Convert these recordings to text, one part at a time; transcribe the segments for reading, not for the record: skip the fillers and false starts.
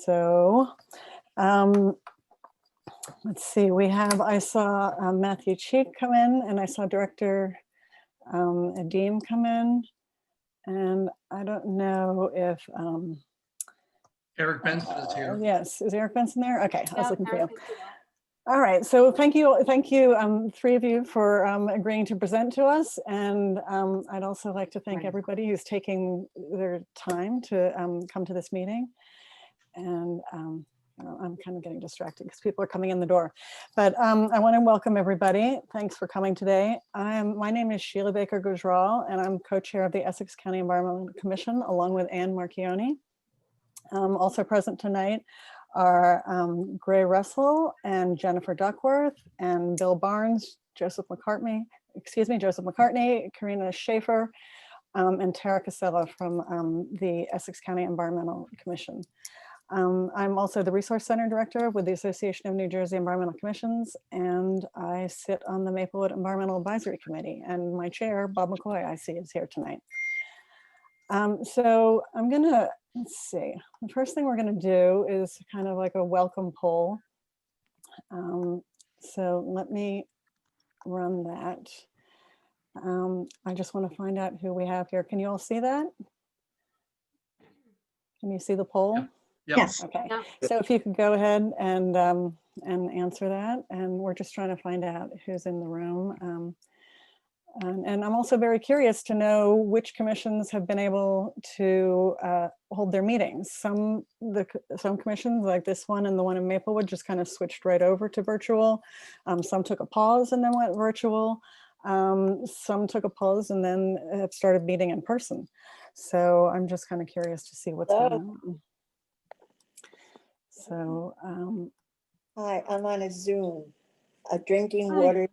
So let's see, I saw Matthew Csik come in, and I saw Director Adeem come in, and I don't know if Eric Benson is here. yes, is Eric Benson there? Okay, I was looking for you. All right, so thank you, three of you for agreeing to present to us, and I'd also like to thank everybody who's taking their time to come to this meeting. And I'm kind of getting distracted because people are coming in the door, but I want to welcome everybody. Thanks for coming today. My name is Sheila Baker Gujral, and I'm co-chair of the Essex County Environmental Commission, along with Ann Marchione. Also present tonight are Gray Russell and Jennifer Duckworth and Bill Barnes, Joseph McCartney, Karina Schaefer, and Tara Casella from the Essex County Environmental Commission. I'm also the Resource Center Director with the Association of New Jersey Environmental Commissions, and I sit on the Maplewood Environmental Advisory Committee, and my chair, Bob McCoy, I see is here tonight. So I'm gonna, let's see, the first thing we're gonna do is kind of like a welcome poll. So let me run that. I just want to find out who we have here. Can you all see that? Can you see the poll? Yep. Yes. Okay. So if you could go ahead and answer that, and we're just trying to find out who's in the room. And I'm also very curious to know which commissions have been able to hold their meetings. Some commissions, like this one and the one in Maplewood, just kind of switched right over to virtual. Some took a pause and then went virtual. Some took a pause and then have started meeting in person. So I'm just kind of curious to see what's going on. So hi, I'm on a Zoom, drinking water.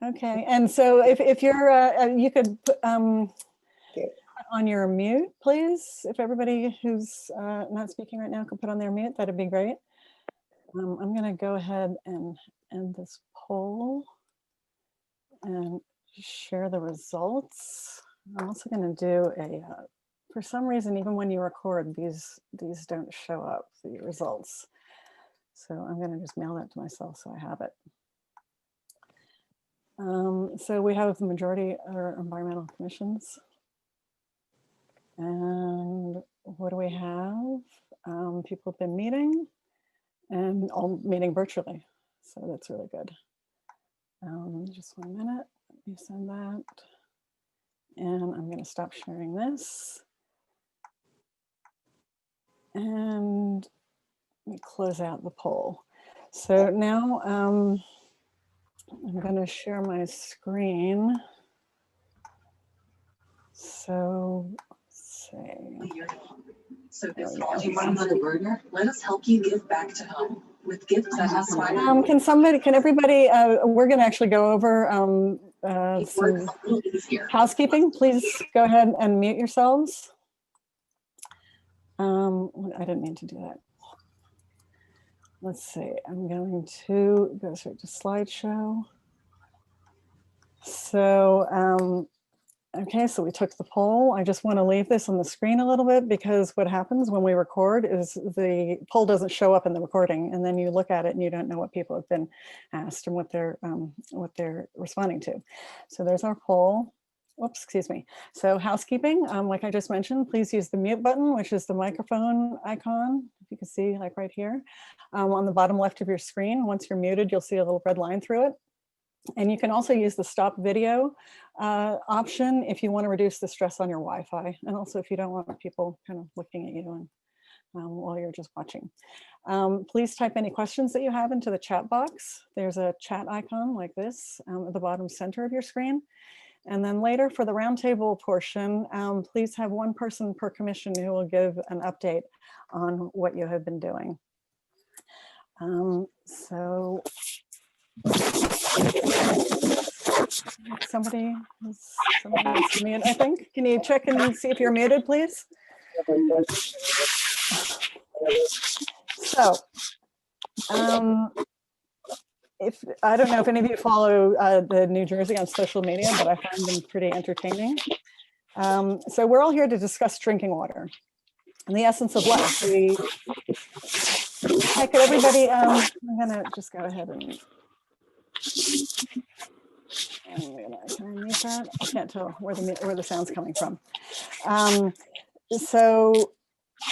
Okay, and so if you're, you could put on your mute, please. If everybody who's not speaking right now could put on their mute, that'd be great. I'm gonna go ahead and end this poll and share the results. I'm also gonna do a, for some reason, even when you record, these don't show up, the results. So I'm gonna just mail that to myself so I have it. So we have the majority are environmental commissions. And what do we have? People have been meeting and all meeting virtually. So that's really good. Just 1 minute, let me send that. And I'm gonna stop sharing this. And let me close out the poll. So now, I'm going to share my screen. So let's see. So this you run on a burner. Let us help you give back to home with gifts that has can everybody, we're going to actually go over some housekeeping. Please go ahead and mute yourselves. I didn't mean to do that. Let's see, I'm going to go straight to slideshow. So, okay, so we took the poll. I just want to leave this on the screen a little bit because what happens when we record is the poll doesn't show up in the recording, and then you look at it and you don't know what people have been asked and what they're responding to. So there's our poll. Whoops, excuse me. So housekeeping, like I just mentioned, please use the mute button, which is the microphone icon. If you can see, like right here, on the bottom left of your screen. Once you're muted, you'll see a little red line through it. And you can also use the stop video option if you want to reduce the stress on your Wi-Fi, and also if you don't want people kind of looking at you and while you're just watching. Please type any questions that you have into the chat box. There's a chat icon like this at the bottom center of your screen. And then later for the roundtable portion, please have one person per commission who will give an update on what you have been doing. So somebody wants to mute, I think. Can you check and see if you're muted, please? So, I don't know if any of you follow the New Jersey on social media, but I find them pretty entertaining. So we're all here to discuss drinking water and the essence of life. We Hi, could everybody, I'm gonna just go ahead and can I mute that? I can't tell where the sound's coming from.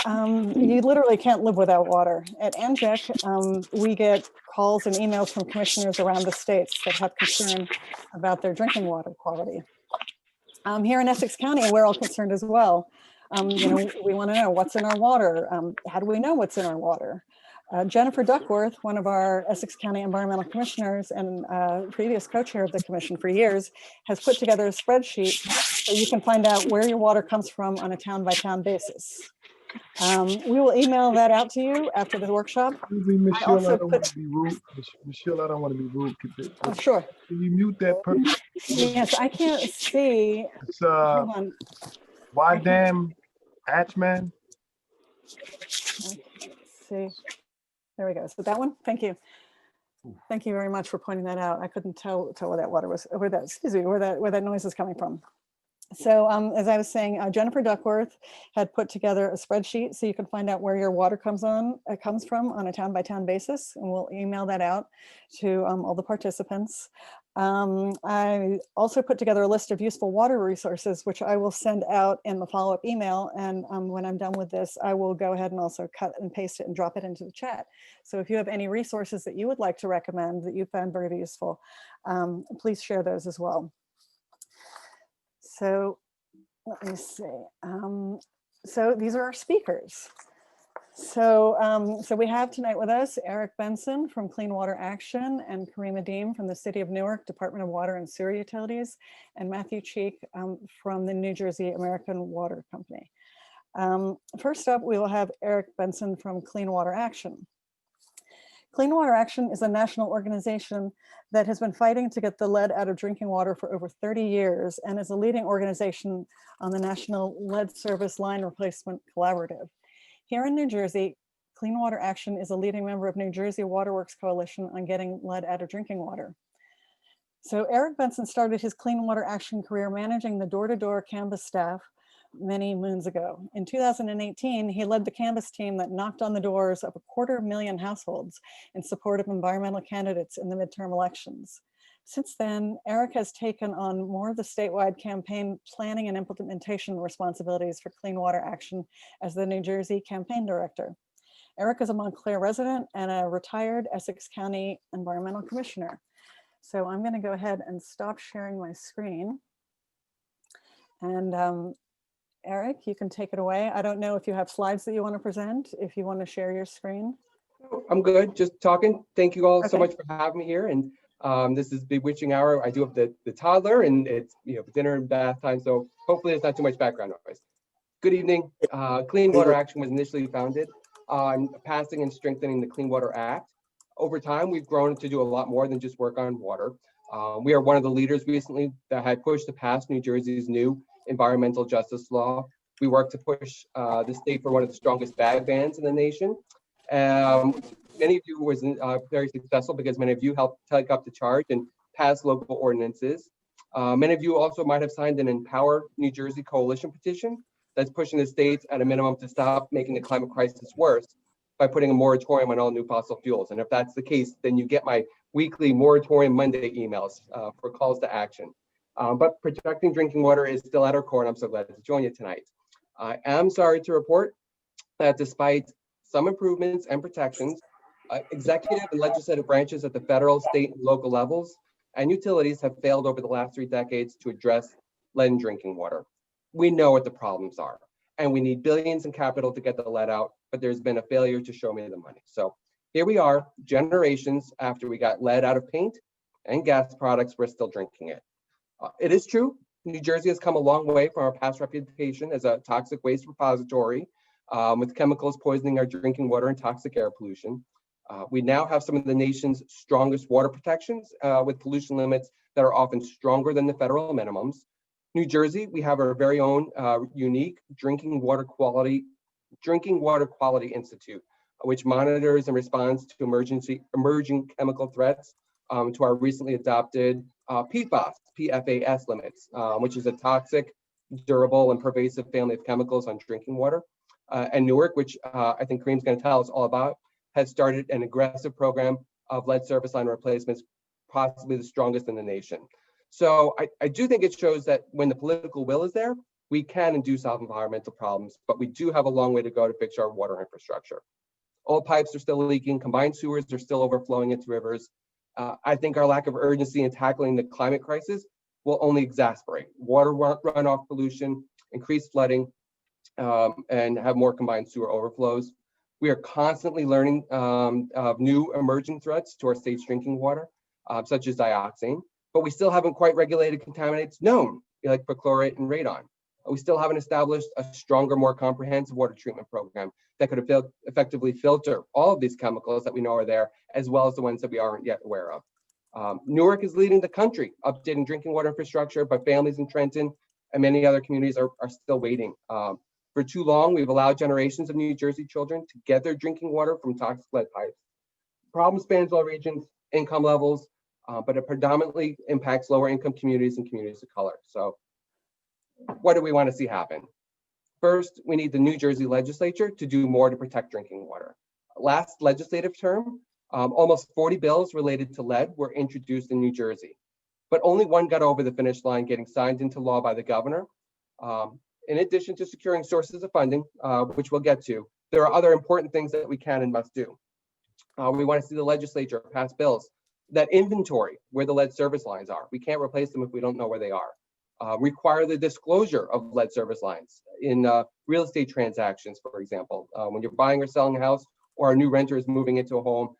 You literally can't live without water. At Csik, we get calls and emails from commissioners around the states that have concern about their drinking water quality. Here in Essex County, we're all concerned as well. We want to know what's in our water. How do we know what's in our water? Jennifer Duckworth, one of our Essex County environmental commissioners and previous co-chair of the commission for years, has put together a spreadsheet so you can find out where your water comes from on a town-by-town basis. We will email that out to you after the workshop. Michelle, I don't want to be rude. Michelle, I don't want to be rude. Oh, sure. Can you mute that person? Yes, I can't see. It's Hold on. Wadam Atchman. Let's see. There we go. So that one. Thank you. Thank you very much for pointing that out. I couldn't tell where that water was, where that noise is coming from. So as I was saying, Jennifer Duckworth had put together a spreadsheet so you can find out where your water comes from on a town-by-town basis, and we'll email that out to all the participants. I also put together a list of useful water resources, which I will send out in the follow-up email. And when I'm done with this, I will go ahead and also cut and paste it and drop it into the chat. So if you have any resources that you would like to recommend that you found very useful, please share those as well. So let me see. So these are our speakers. So we have tonight with us Eric Benson from Clean Water Action and Kareem Adeem from the City of Newark, Department of Water and Sewer Utilities, and Matthew Csik from the New Jersey American Water Company. First up, we will have Eric Benson from Clean Water Action. Clean Water Action is a national organization that has been fighting to get the lead out of drinking water for over 30 years and is a leading organization on the National Lead Service Line Replacement Collaborative. Here in New Jersey, Clean Water Action is a leading member of New Jersey Waterworks Coalition on getting lead out of drinking water. So Eric Benson started his Clean Water Action career managing the door-to-door canvas staff many moons ago. In 2018, he led the canvas team that knocked on the doors of 250,000 households in support of environmental candidates in the midterm elections. Since then, Eric has taken on more of the statewide campaign planning and implementation responsibilities for Clean Water Action as the New Jersey campaign director. Eric is a Montclair resident and a retired Essex County environmental commissioner. So I'm going to go ahead and stop sharing my screen. And Eric, you can take it away. I don't know if you have slides that you want to present, if you want to share your screen. I'm good, just talking. Thank you all so Okay. much for having me here. And this is big witching hour. I do have the toddler and it's dinner and bath time. So hopefully there's not too much background noise. Good evening. Clean Water Action was initially founded on passing and strengthening the Clean Water Act. Over time, we've grown to do a lot more than just work on water. We are one of the leaders recently that had pushed to pass New Jersey's new environmental justice law. We work to push the state for one of the strongest bag bans in the nation. Many of you was very successful because many of you helped take up the charge and pass local ordinances. Many of you also might have signed an Empower New Jersey coalition petition that's pushing the states at a minimum to stop making the climate crisis worse by putting a moratorium on all new fossil fuels. And if that's the case, then you get my weekly Moratorium Monday emails for calls to action. But protecting drinking water is still at our core, and I'm so glad to join you tonight. I am sorry to report that despite some improvements and protections, executive and legislative branches at the federal, state, and local levels and utilities have failed over the last 3 decades to address lead in drinking water. We know what the problems are, and we need billions in capital to get the lead out, but there's been a failure to show me the money. So here we are, generations after we got lead out of paint and gas products, we're still drinking it. It is true, New Jersey has come a long way from our past reputation as a toxic waste repository, with chemicals poisoning our drinking water and toxic air pollution. We now have some of the nation's strongest water protections with pollution limits that are often stronger than the federal minimums. New Jersey, we have our very own unique Drinking Water Quality Institute, which monitors and responds to emerging chemical threats to our recently adopted PFAS limits, which is a toxic, durable, and pervasive family of chemicals on drinking water. And Newark, which I think Kareem's going to tell us all about, has started an aggressive program of lead service line replacements, possibly the strongest in the nation. So I do think it shows that when the political will is there, we can and do solve environmental problems, but we do have a long way to go to fix our water infrastructure. Old pipes are still leaking, combined sewers are still overflowing into rivers. I think our lack of urgency in tackling the climate crisis will only exacerbate water runoff pollution, increase flooding, and have more combined sewer overflows. We are constantly learning of new emerging threats to our state's drinking water, such as dioxin, but we still haven't quite regulated contaminants known, like perchlorate and radon. We still haven't established a stronger, more comprehensive water treatment program that could effectively filter all of these chemicals that we know are there, as well as the ones that we aren't yet aware of. Newark is leading the country, updating drinking water infrastructure, but families in Trenton and many other communities are still waiting. For too long, we've allowed generations of New Jersey children to get their drinking water from toxic lead pipes. Problem spans all regions, income levels, but it predominantly impacts lower income communities and communities of color. So what do we want to see happen? First, we need the New Jersey legislature to do more to protect drinking water. Last legislative term, almost 40 bills related to lead were introduced in New Jersey, but only one got over the finish line, getting signed into law by the governor. In addition to securing sources of funding, which we'll get to, there are other important things that we can and must do. We want to see the legislature pass bills that inventory where the lead service lines are. We can't replace them if we don't know where they are. Require the disclosure of lead service lines in real estate transactions, for example. When you're buying or selling a house, or a new renter is moving into a home,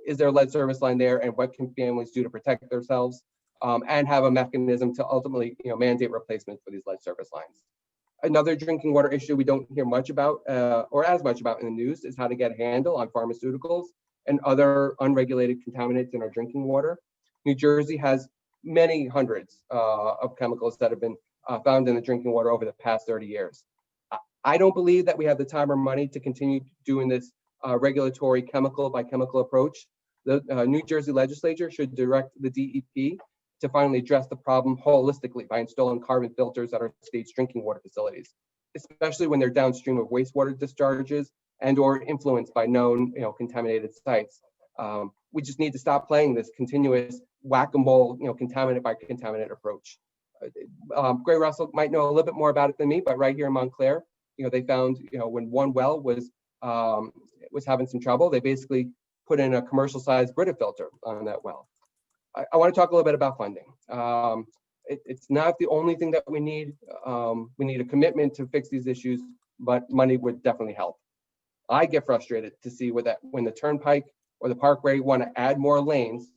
is there a lead service line there, and what can families do to protect themselves, and have a mechanism to ultimately mandate replacement for these lead service lines. Another drinking water issue we don't hear much about, or as much about in the news, is how to get a handle on pharmaceuticals and other unregulated contaminants in our drinking water. New Jersey has many hundreds of chemicals that have been found in the drinking water over the past 30 years. I don't believe that we have the time or money to continue doing this regulatory chemical by chemical approach. The New Jersey legislature should direct the DEP to finally address the problem holistically by installing carbon filters at our state's drinking water facilities, especially when they're downstream of wastewater discharges and or influenced by known contaminated sites. We just need to stop playing this continuous whack-a-mole, contaminant by contaminant approach. Gray Russell might know a little bit more about it than me, but right here in Montclair, they found, when one well was having some trouble, they basically put in a commercial-sized Brita filter on that well. I want to talk a little bit about funding. It's not the only thing that we need. We need a commitment to fix these issues, but money would definitely help. I get frustrated to see when the Turnpike or the Parkway want to add more lanes,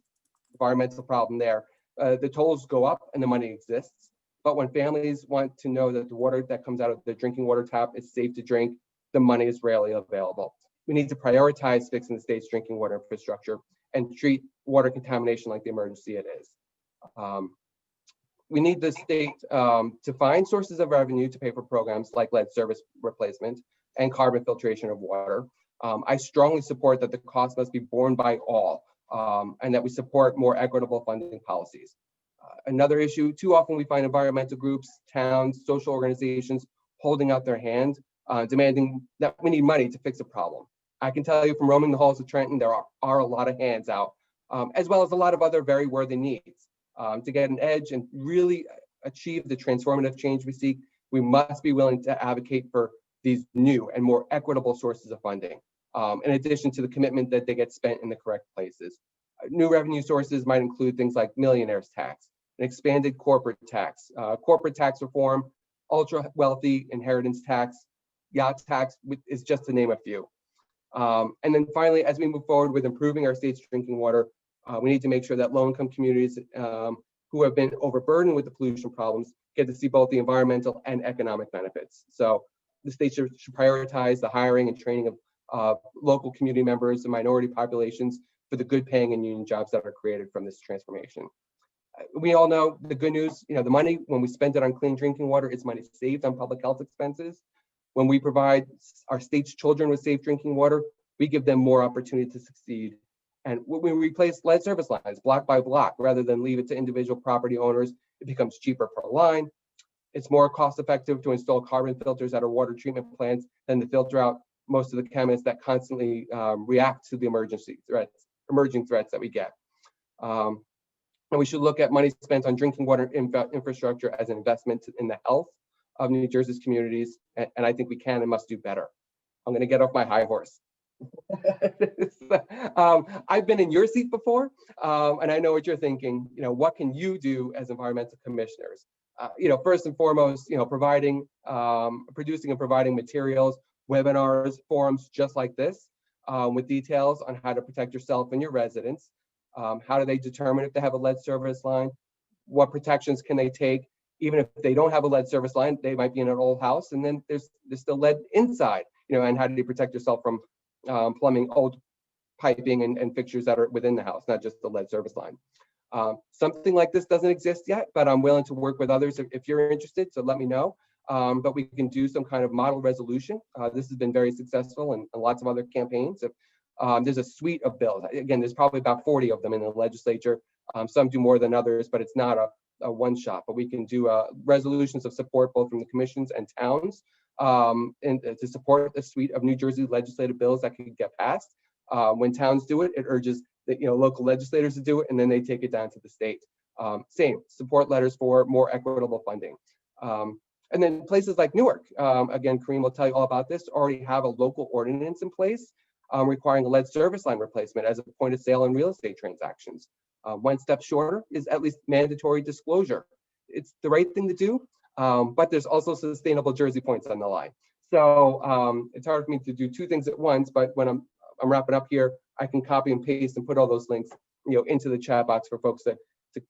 environmental problem there, the tolls go up and the money exists. But when families want to know that the water that comes out of the drinking water tap is safe to drink, the money is rarely available. We need to prioritize fixing the state's drinking water infrastructure and treat water contamination like the emergency it is. We need the state to find sources of revenue to pay for programs like lead service replacement and carbon filtration of water. I strongly support that the cost must be borne by all, and that we support more equitable funding policies. Another issue, too often we find environmental groups, towns, social organizations holding out their hand, demanding that we need money to fix a problem. I can tell you from roaming the halls of Trenton, there are a lot of hands out, as well as a lot of other very worthy needs. To get an edge and really achieve the transformative change we seek, we must be willing to advocate for these new and more equitable sources of funding, in addition to the commitment that they get spent in the correct places. New revenue sources might include things like millionaires tax, an expanded corporate tax reform, ultra wealthy inheritance tax, yacht tax is just to name a few. And then finally, as we move forward with improving our state's drinking water, we need to make sure that low-income communities who have been overburdened with the pollution problems get to see both the environmental and economic benefits. So the state should prioritize the hiring and training of local community members and minority populations for the good paying and union jobs that are created from this transformation. We all know the good news, the money, when we spend it on clean drinking water, it's money saved on public health expenses. When we provide our state's children with safe drinking water, we give them more opportunity to succeed. And when we replace lead service lines block by block, rather than leave it to individual property owners, it becomes cheaper per line. It's more cost effective to install carbon filters at our water treatment plants than to filter out most of the chemists that constantly react to the emerging threats that we get. And we should look at money spent on drinking water infrastructure as an investment in the health of New Jersey's communities. And I think we can and must do better. I'm going to get off my high horse. I've been in your seat before, and I know what you're thinking. What can you do as environmental commissioners? First and foremost, producing and providing materials, webinars, forums just like this, with details on how to protect yourself and your residents. How do they determine if they have a lead service line? What protections can they take? Even if they don't have a lead service line, they might be in an old house, and then there's still lead inside. And how do you protect yourself from plumbing old piping and fixtures that are within the house, not just the lead service line. Something like this doesn't exist yet, but I'm willing to work with others if you're interested, so let me know. But we can do some kind of model resolution. This has been very successful in lots of other campaigns. There's a suite of bills. Again, there's probably about 40 of them in the legislature. Some do more than others, but it's not a one shot. But we can do resolutions of support both from the commissions and towns, and to support the suite of New Jersey legislative bills that could get passed. When towns do it, it urges the local legislators to do it, and then they take it down to the state. Same support letters for more equitable funding. And then places like Newark, again, Kareem will tell you all about this, already have a local ordinance in place requiring a lead service line replacement as a point of sale in real estate transactions. One step shorter is at least mandatory disclosure. It's the right thing to do, but there's also sustainable Jersey points on the line. So it's hard for me to do two things at once, but when I'm wrapping up here, I can copy and paste and put all those links into the chat box for folks to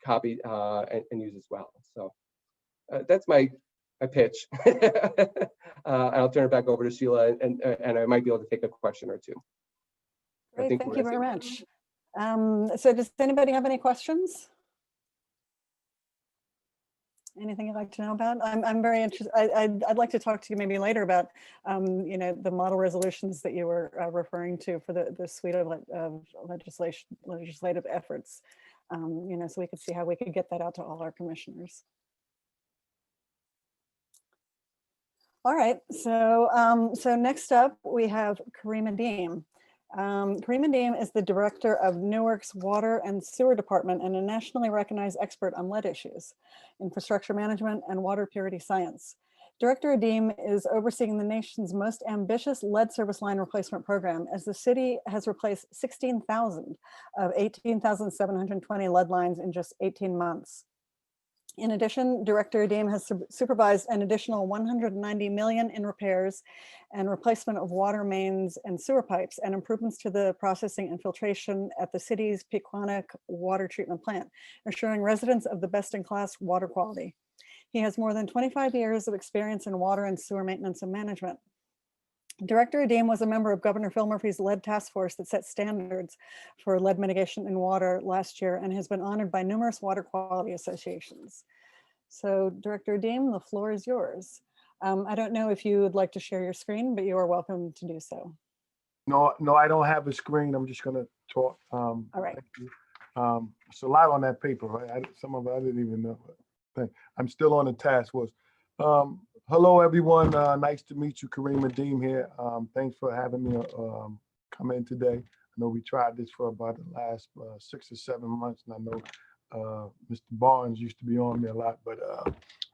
copy and use as well. So that's my pitch. And I'll turn it back over to Sheila, and I might be able to take a question or two. Great, thank you very much. So does anybody have any questions? Anything you'd like to know about? I'm very interested. I'd like to talk to you maybe later about, the model resolutions that you were referring to for the suite of legislative efforts. So we could see how we could get that out to all our commissioners. All right, so next up we have Kareem Adeem. Kareem Adeem is the director of Newark's Water and Sewer Department and a nationally recognized expert on lead issues, infrastructure management, and water purity science. Director Adeem is overseeing the nation's most ambitious lead service line replacement program, as the city has replaced 16,000 of 18,720 lead lines in just 18 months. In addition, Director Adeem has supervised an additional $190 million in repairs and replacement of water mains and sewer pipes and improvements to the processing and filtration at the city's Pequannock water treatment plant, assuring residents of the best-in-class water quality. He has more than 25 years of experience in water and sewer maintenance and management. Director Adeem was a member of Governor Phil Murphy's lead task force that set standards for lead mitigation in water last year and has been honored by numerous water quality associations. So Director Adeem, the floor is yours. I don't know if you would like to share your screen, but you are welcome to do so. No, I don't have a screen. I'm just gonna talk. All right. Thank you. It's a lot on that paper, right? Some of it I didn't even know. I'm still on the task force. Hello, everyone. Nice to meet you. Kareem Adeem here. Thanks for having me come in today. I know we tried this for about the last 6 or 7 months, and I know Mr. Barnes used to be on me a lot, but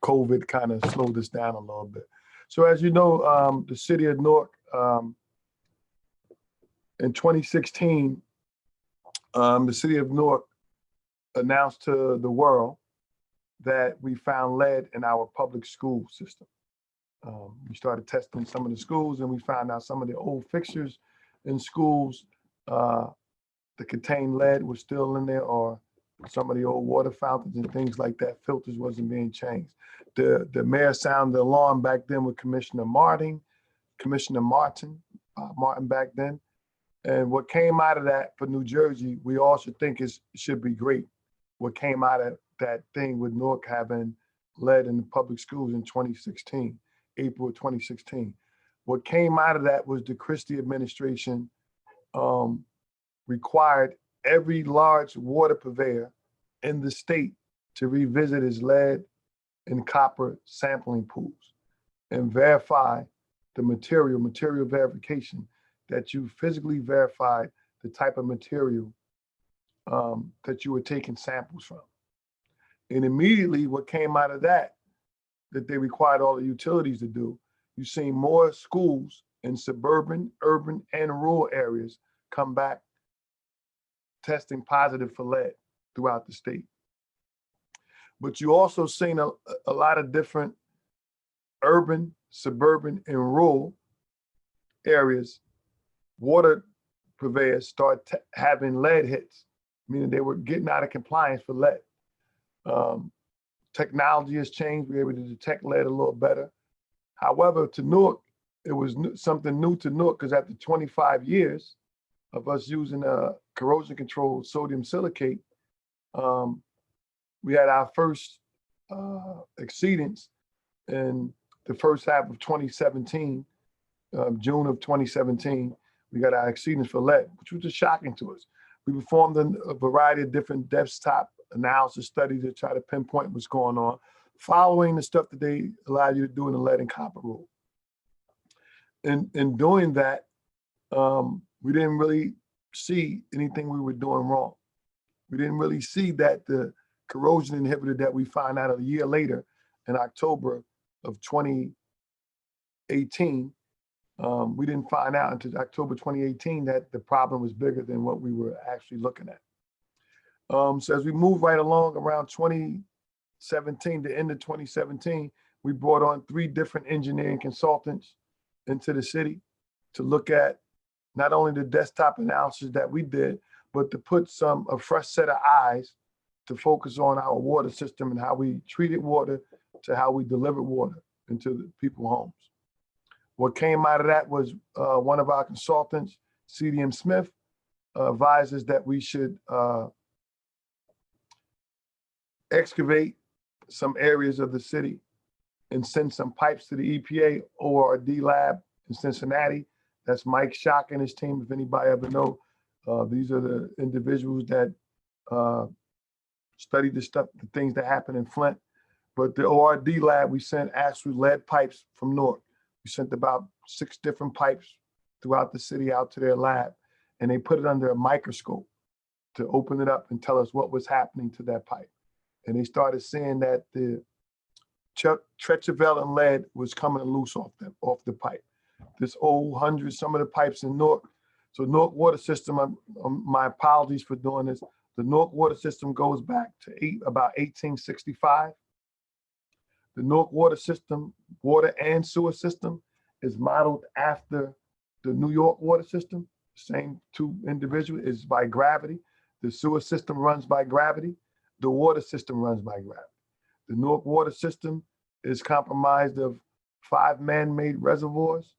COVID kind of slowed us down a little bit. So as you know, the city of Newark, in 2016, the city of Newark announced to the world that we found lead in our public school system. We started testing some of the schools, and we found out some of the old fixtures in schools that contained lead was still in there, or some of the old water fountains and things like that, filters wasn't being changed. The mayor sounded the alarm back then with Commissioner Martin back then. And what came out of that for New Jersey, we all should think should be great. What came out of that thing with Newark having lead in the public schools in 2016, April of 2016. What came out of that was the Christie administration required every large water purveyor in the state to revisit its lead and copper sampling pools and verify the material verification, that you physically verified the type of material that you were taking samples from. And immediately what came out of that they required all the utilities to do, you've seen more schools in suburban, urban, and rural areas come back testing positive for lead throughout the state. But you also seen a lot of different urban, suburban, and rural areas, water purveyors start having lead hits, meaning they were getting out of compliance for lead. Technology has changed. We're able to detect lead a little better. However, to Newark, it was something new to Newark because after 25 years of us using corrosion controlled sodium silicate, we had our first exceedance in the first half of 2017, June of 2017. We got our exceedance for lead, which was just shocking to us. We performed a variety of different desktop analysis studies to try to pinpoint what's going on, following the stuff that they allow you to do in the lead and copper rule. In doing that, we didn't really see anything we were doing wrong. We didn't really see that the corrosion inhibitor that we found out a year later in October of 2018, we didn't find out until October 2018 that the problem was bigger than what we were actually looking at. So as we move right along around 2017, the end of 2017, we brought on 3 different engineering consultants into the city to look at not only the desktop analysis that we did, but to put a fresh set of eyes to focus on our water system and how we treated water to how we delivered water into the people's homes. What came out of that was one of our consultants, CDM Smith, advises that we should excavate some areas of the city and send some pipes to the EPA ORD lab in Cincinnati. That's Mike Csik and his team, if anybody ever know. These are the individuals that study the things that happen in Flint. But the ORD lab, we sent actual lead pipes from Newark. We sent about 6 different pipes throughout the city out to their lab, and they put it under a microscope to open it up and tell us what was happening to that pipe. And they started seeing that the tetravalent lead was coming loose off the pipe. This old some of the pipes in Newark. So Newark water system, my apologies for doing this. The Newark water system goes back to about 1865. The Newark water system, water and sewer system, is modeled after the New York water system. Same 2 individuals, is by gravity. The sewer system runs by gravity. The water system runs by gravity. The Newark water system is comprised of 5 man-made reservoirs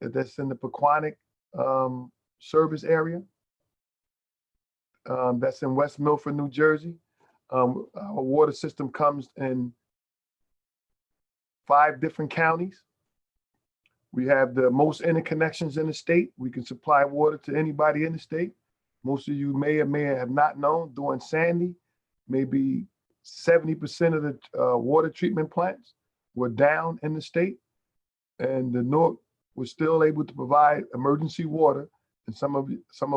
that's in the Pequannock service area. That's in West Milford, New Jersey. Our water system comes in 5 different counties. We have the most interconnections in the state. We can supply water to anybody in the state. Most of you may or may have not known, during Sandy, maybe 70% of the water treatment plants were down in the state, and the Newark was still able to provide emergency water. And some of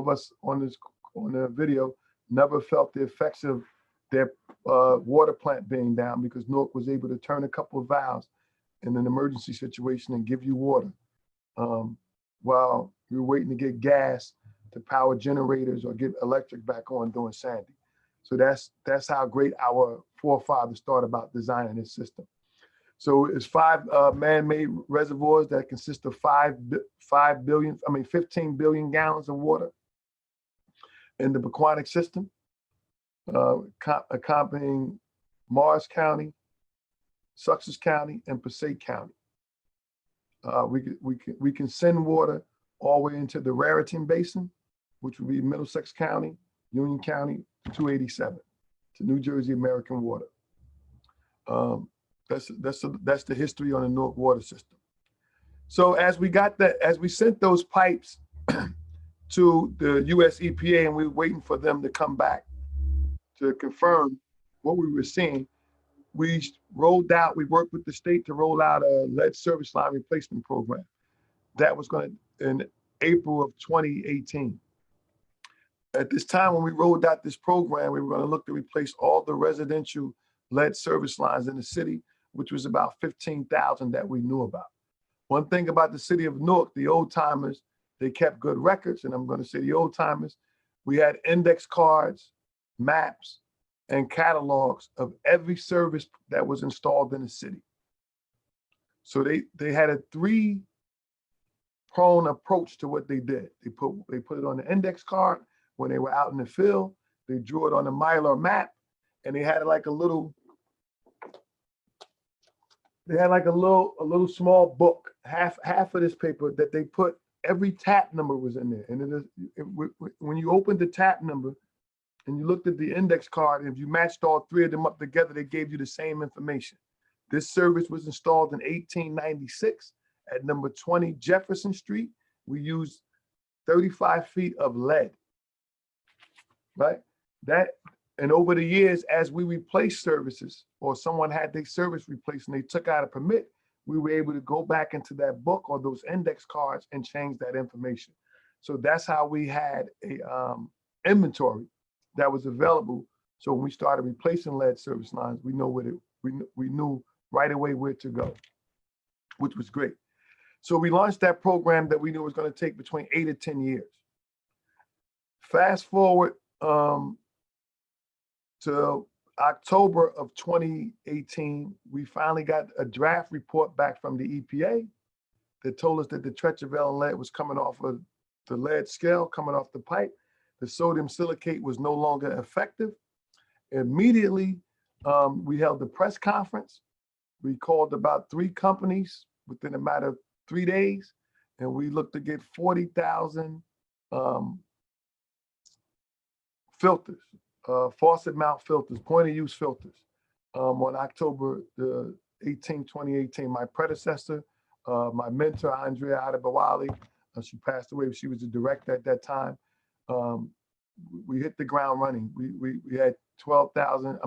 us on the video never felt the effects of their water plant being down, because Newark was able to turn a couple of valves in an emergency situation and give you water while we were waiting to get gas to power generators or get electric back on during Sandy. So that's how great our forefathers thought about designing this system. So it's 5 man-made reservoirs that consist of 15 billion gallons of water in the Pequannock system, accompanying Morris County, Sussex County, and Passaic County. We can send water all the way into the Raritan Basin, which would be Middlesex County, Union County, 287, to New Jersey American Water. That's the history on the Newark water system. So as we sent those pipes to the US EPA, and we were waiting for them to come back to confirm what we were seeing, we worked with the state to roll out a lead service line replacement program. that was going to, in April of 2018. At this time, when we rolled out this program, we were going to look to replace all the residential lead service lines in the city, which was about 15,000 that we knew about. One thing about the city of Newark, the old timers, they kept good records, and I'm going to say the old timers, we had index cards, maps, and catalogs of every service that was installed in the city. So they had a three-pronged approach to what they did. They put it on the index card when they were out in the field. They drew it on a Mylar map, and they had like a little small book, half of this paper, that they put every tap number was in there. And when you opened the tap number and you looked at the index card, and if you matched all three of them up together, they gave you the same information. This service was installed in 1896 at number 20 Jefferson Street. We used 35 feet of lead, right? And over the years, as we replaced services, or someone had their service replaced and they took out a permit, we were able to go back into that book or those index cards and change that information. So that's how we had a inventory that was available. So when we started replacing lead service lines, we knew right away where to go, which was great. So we launched that program that we knew was going to take between 8 to 10 years. Fast forward to October of 2018, we finally got a draft report back from the EPA that told us that the tetravalent lead was coming off of the lead scale, coming off the pipe. The sodium silicate was no longer effective. Immediately, we held a press conference. We called about 3 companies within a matter of 3 days, and we looked to get 40,000 filters, faucet mount filters, point of use filters. On October the 18th, 2018, my predecessor, my mentor, Andrea Adebawali, she passed away. She was the director at that time. We hit the ground running. We had 20,000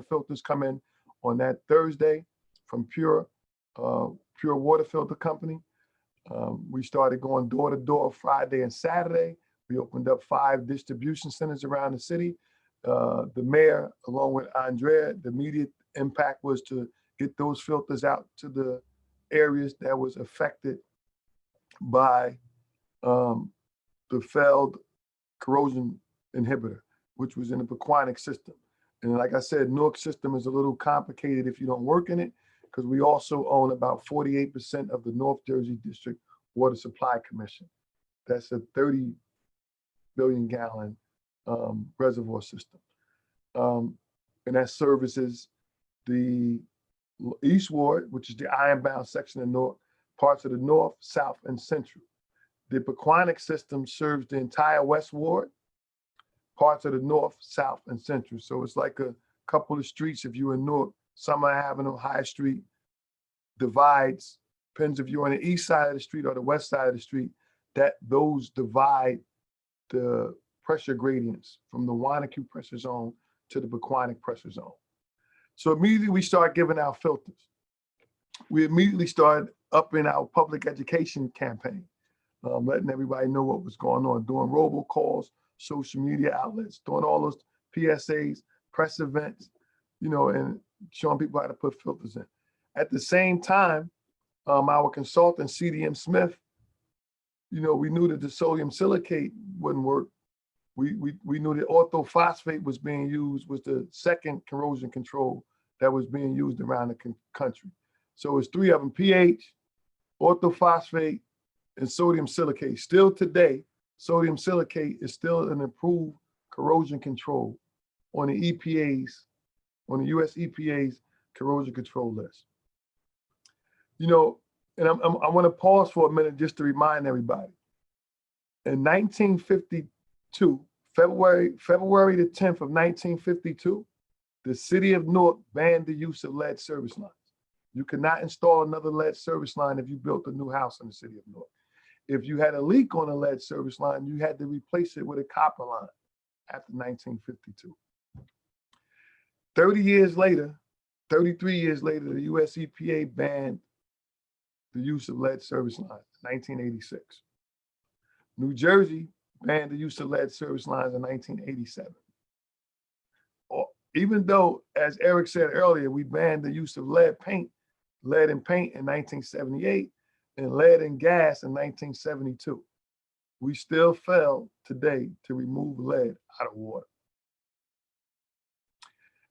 filters come in on that Thursday from Pure Water Filter Company. We started going door to door Friday and Saturday. We opened up 5 distribution centers around the city. The mayor, along with Andrea, the immediate impact was to get those filters out to the areas that was affected by the failed corrosion inhibitor, which was in the Pequannock system. And like I said, Newark system is a little complicated if you don't work in it, because we also own about 48% of the North Jersey District Water Supply Commission. That's a 30 billion gallon reservoir system. And that services the East Ward, which is the ironbound section of Newark, parts of the North, South, and Central. The Pequannock system serves the entire West Ward, parts of the North, South, and Central. So it's like a couple of streets. If you're in Newark, Summer Avenue, High Street divides, depends if you're on the east side of the street or the west side of the street, that those divide the pressure gradients from the Wanacue pressure zone to the Pequannock pressure zone. So immediately we start giving out filters. We immediately started upping our public education campaign, letting everybody know what was going on, doing robocalls, social media outlets, doing all those PSAs, press events, and showing people how to put filters in. At the same time, our consultant, CDM Smith, we knew that the sodium silicate wouldn't work. We knew that orthophosphate was being used, was the second corrosion control that was being used around the country. So it's 3 of them: pH, orthophosphate, and sodium silicate. Still today, sodium silicate is still an improved corrosion control on the EPA's, on the US EPA's corrosion control list. And I want to pause for a minute just to remind everybody. In 1952, February the 10th of 1952, the city of Newark banned the use of lead service lines. You cannot install another lead service line if you built a new house in the city of Newark. If you had a leak on a lead service line, you had to replace it with a copper line after 1952. 33 years later, the US EPA banned the use of lead service lines in 1986. New Jersey banned the use of lead service lines in 1987. Even though, as Eric said earlier, we banned the use of lead in paint in 1978 and lead in gas in 1972. We still fail today to remove lead out of water.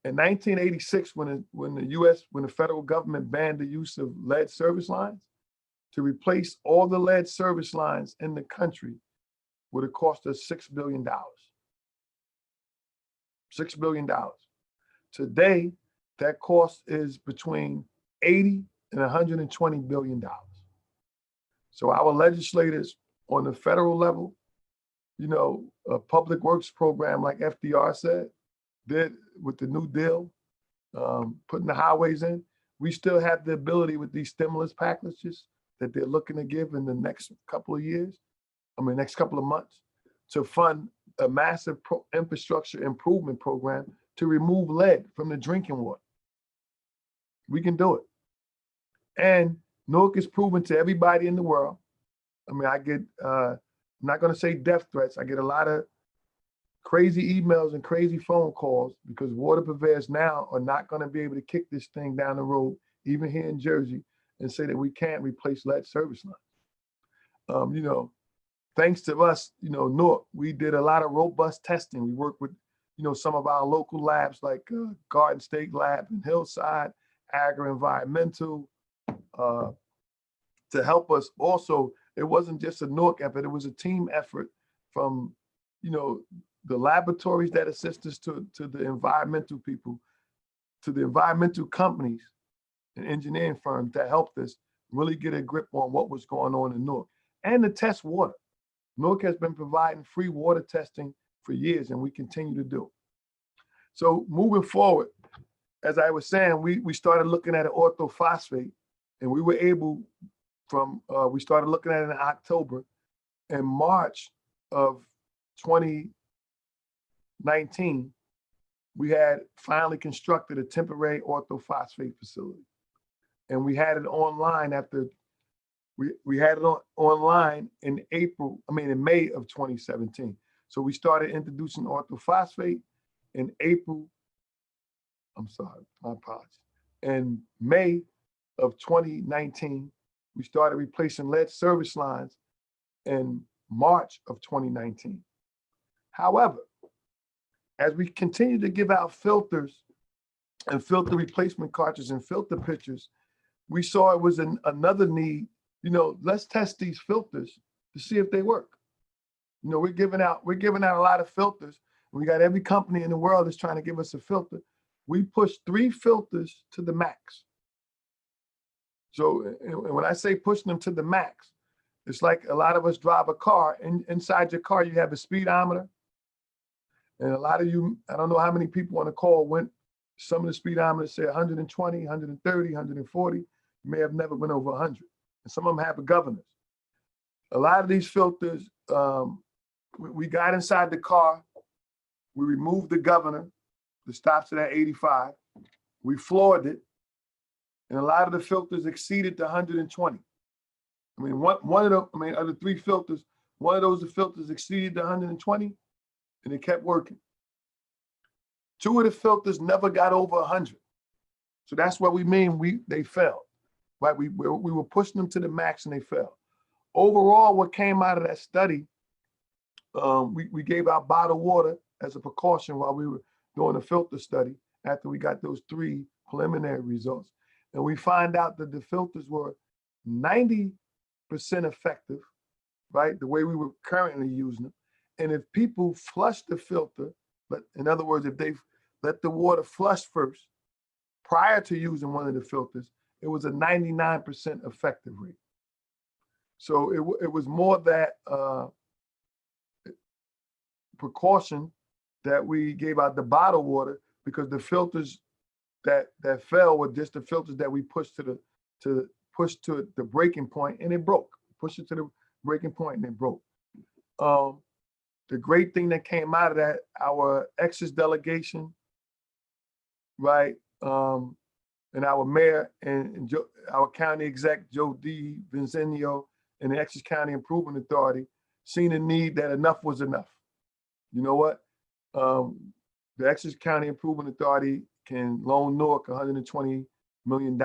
In 1986, when the federal government banned the use of lead service lines, to replace all the lead service lines in the country would have cost us $6 billion. $6 billion. Today, that cost is between 80 and $120 billion. So our legislators on the federal level, a public works program like FDR said, did with the New Deal, putting the highways in, we still have the ability with these stimulus packages that they're looking to give in the next couple of years, next couple of months, to fund a massive infrastructure improvement program to remove lead from the drinking water. We can do it. And Newark is proven to everybody in the world. I get, I'm not gonna say death threats. I get a lot of crazy emails and crazy phone calls because water purveyors now are not gonna be able to kick this thing down the road, even here in Jersey, and say that we can't replace lead service lines. Thanks to us, Newark, we did a lot of robust testing. We worked with, some of our local labs like Garden State Lab and Hillside, Agri-Environmental, to help us also. It wasn't just a Newark effort, it was a team effort from, the laboratories that assist us to the environmental people, to the environmental companies and engineering firms that helped us really get a grip on what was going on in Newark and to test water. Newark has been providing free water testing for years, and we continue to do. So moving forward, as I was saying, we started looking at an orthophosphate, and we were able we started looking at it in October. In March of 2019, we had finally constructed a temporary orthophosphate facility. And we had it online after, we had it online in May of 2017. So we started introducing orthophosphate in April, my apologies. In May of 2019, we started replacing lead service lines in March of 2019. However, as we continue to give out filters and filter replacement cartridges and filter pitchers, we saw it was another need. Let's test these filters to see if they work. We're giving out a lot of filters. We got every company in the world that's trying to give us a filter. We pushed 3 filters to the max. So when I say pushing them to the max, it's like a lot of us drive a car, and inside your car, you have a speedometer. And a lot of you, I don't know how many people on the call went, some of the speedometers say 120, 130, 140. You may have never went over 100. And some of them have governors. A lot of these filters, we got inside the car, we removed the governor, the stops it at 85. We floored it. And a lot of the filters exceeded the 120. One of the 3 filters, one of those filters exceeded the 120, and it kept working. 2 of the filters never got over 100. So that's what we mean they failed, right? We were pushing them to the max and they failed. Overall, what came out of that study, we gave out bottled water as a precaution while we were doing a filter study after we got those 3 preliminary results. And we find out that the filters were 90% effective, right? The way we were currently using them. And if people flush the filter, but in other words, if they let the water flush first, prior to using one of the filters, it was a 99% effective rate. So it was more that precaution that we gave out the bottled water, because the filters that fell were just the filters that we pushed to the breaking point, and it broke. Pushed it to the breaking point and it broke. The great thing that came out of that, our Essex delegation, right, and our mayor and our county exec, Joe D. Vincenio, and the Essex County Improvement Authority seen a need that enough was enough. You know what? The Essex County Improvement Authority can loan Newark $120 million.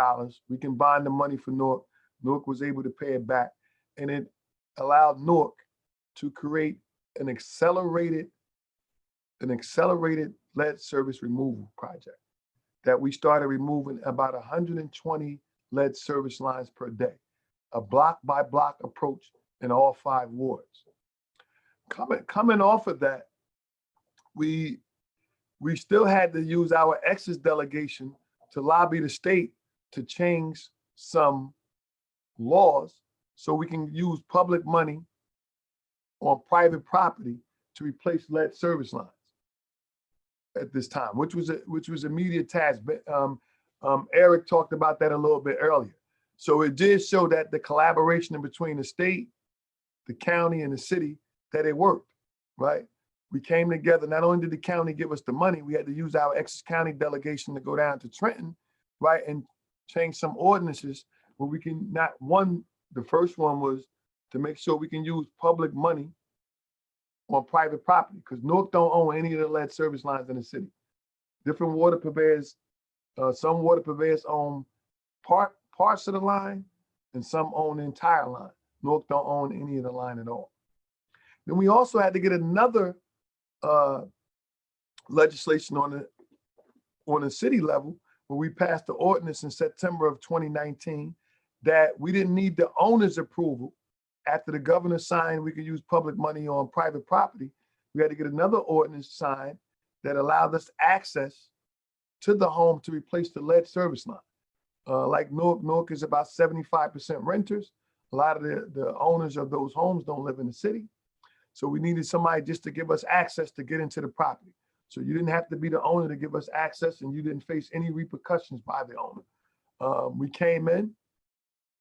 We can bond the money for Newark. Newark was able to pay it back. And it allowed Newark to create an accelerated lead service removal project that we started removing about 120 lead service lines per day, a block by block approach in all 5 wards. Coming off of that, we still had to use our Essex delegation to lobby the state to change some laws so we can use public money on private property to replace lead service lines at this time, which was a media task. Eric talked about that a little bit earlier. So it did show that the collaboration between the state, the county, and the city, that it worked, right? We came together. Not only did the county give us the money, we had to use our Essex County delegation to go down to Trenton, right, and change some ordinances where we can the first one was to make sure we can use public money on private property, because Newark don't own any of the lead service lines in the city. Different water purveyors, some water purveyors own parts of the line, and some own the entire line. Newark don't own any of the line at all. Then we also had to get another legislation on the city level, where we passed the ordinance in September of 2019 that we didn't need the owner's approval. After the governor signed we could use public money on private property, we had to get another ordinance signed that allowed us access to the home to replace the lead service line. Like Newark is about 75% renters. A lot of the owners of those homes don't live in the city. So we needed somebody just to give us access to get into the property. So you didn't have to be the owner to give us access, and you didn't face any repercussions by the owner. We came in,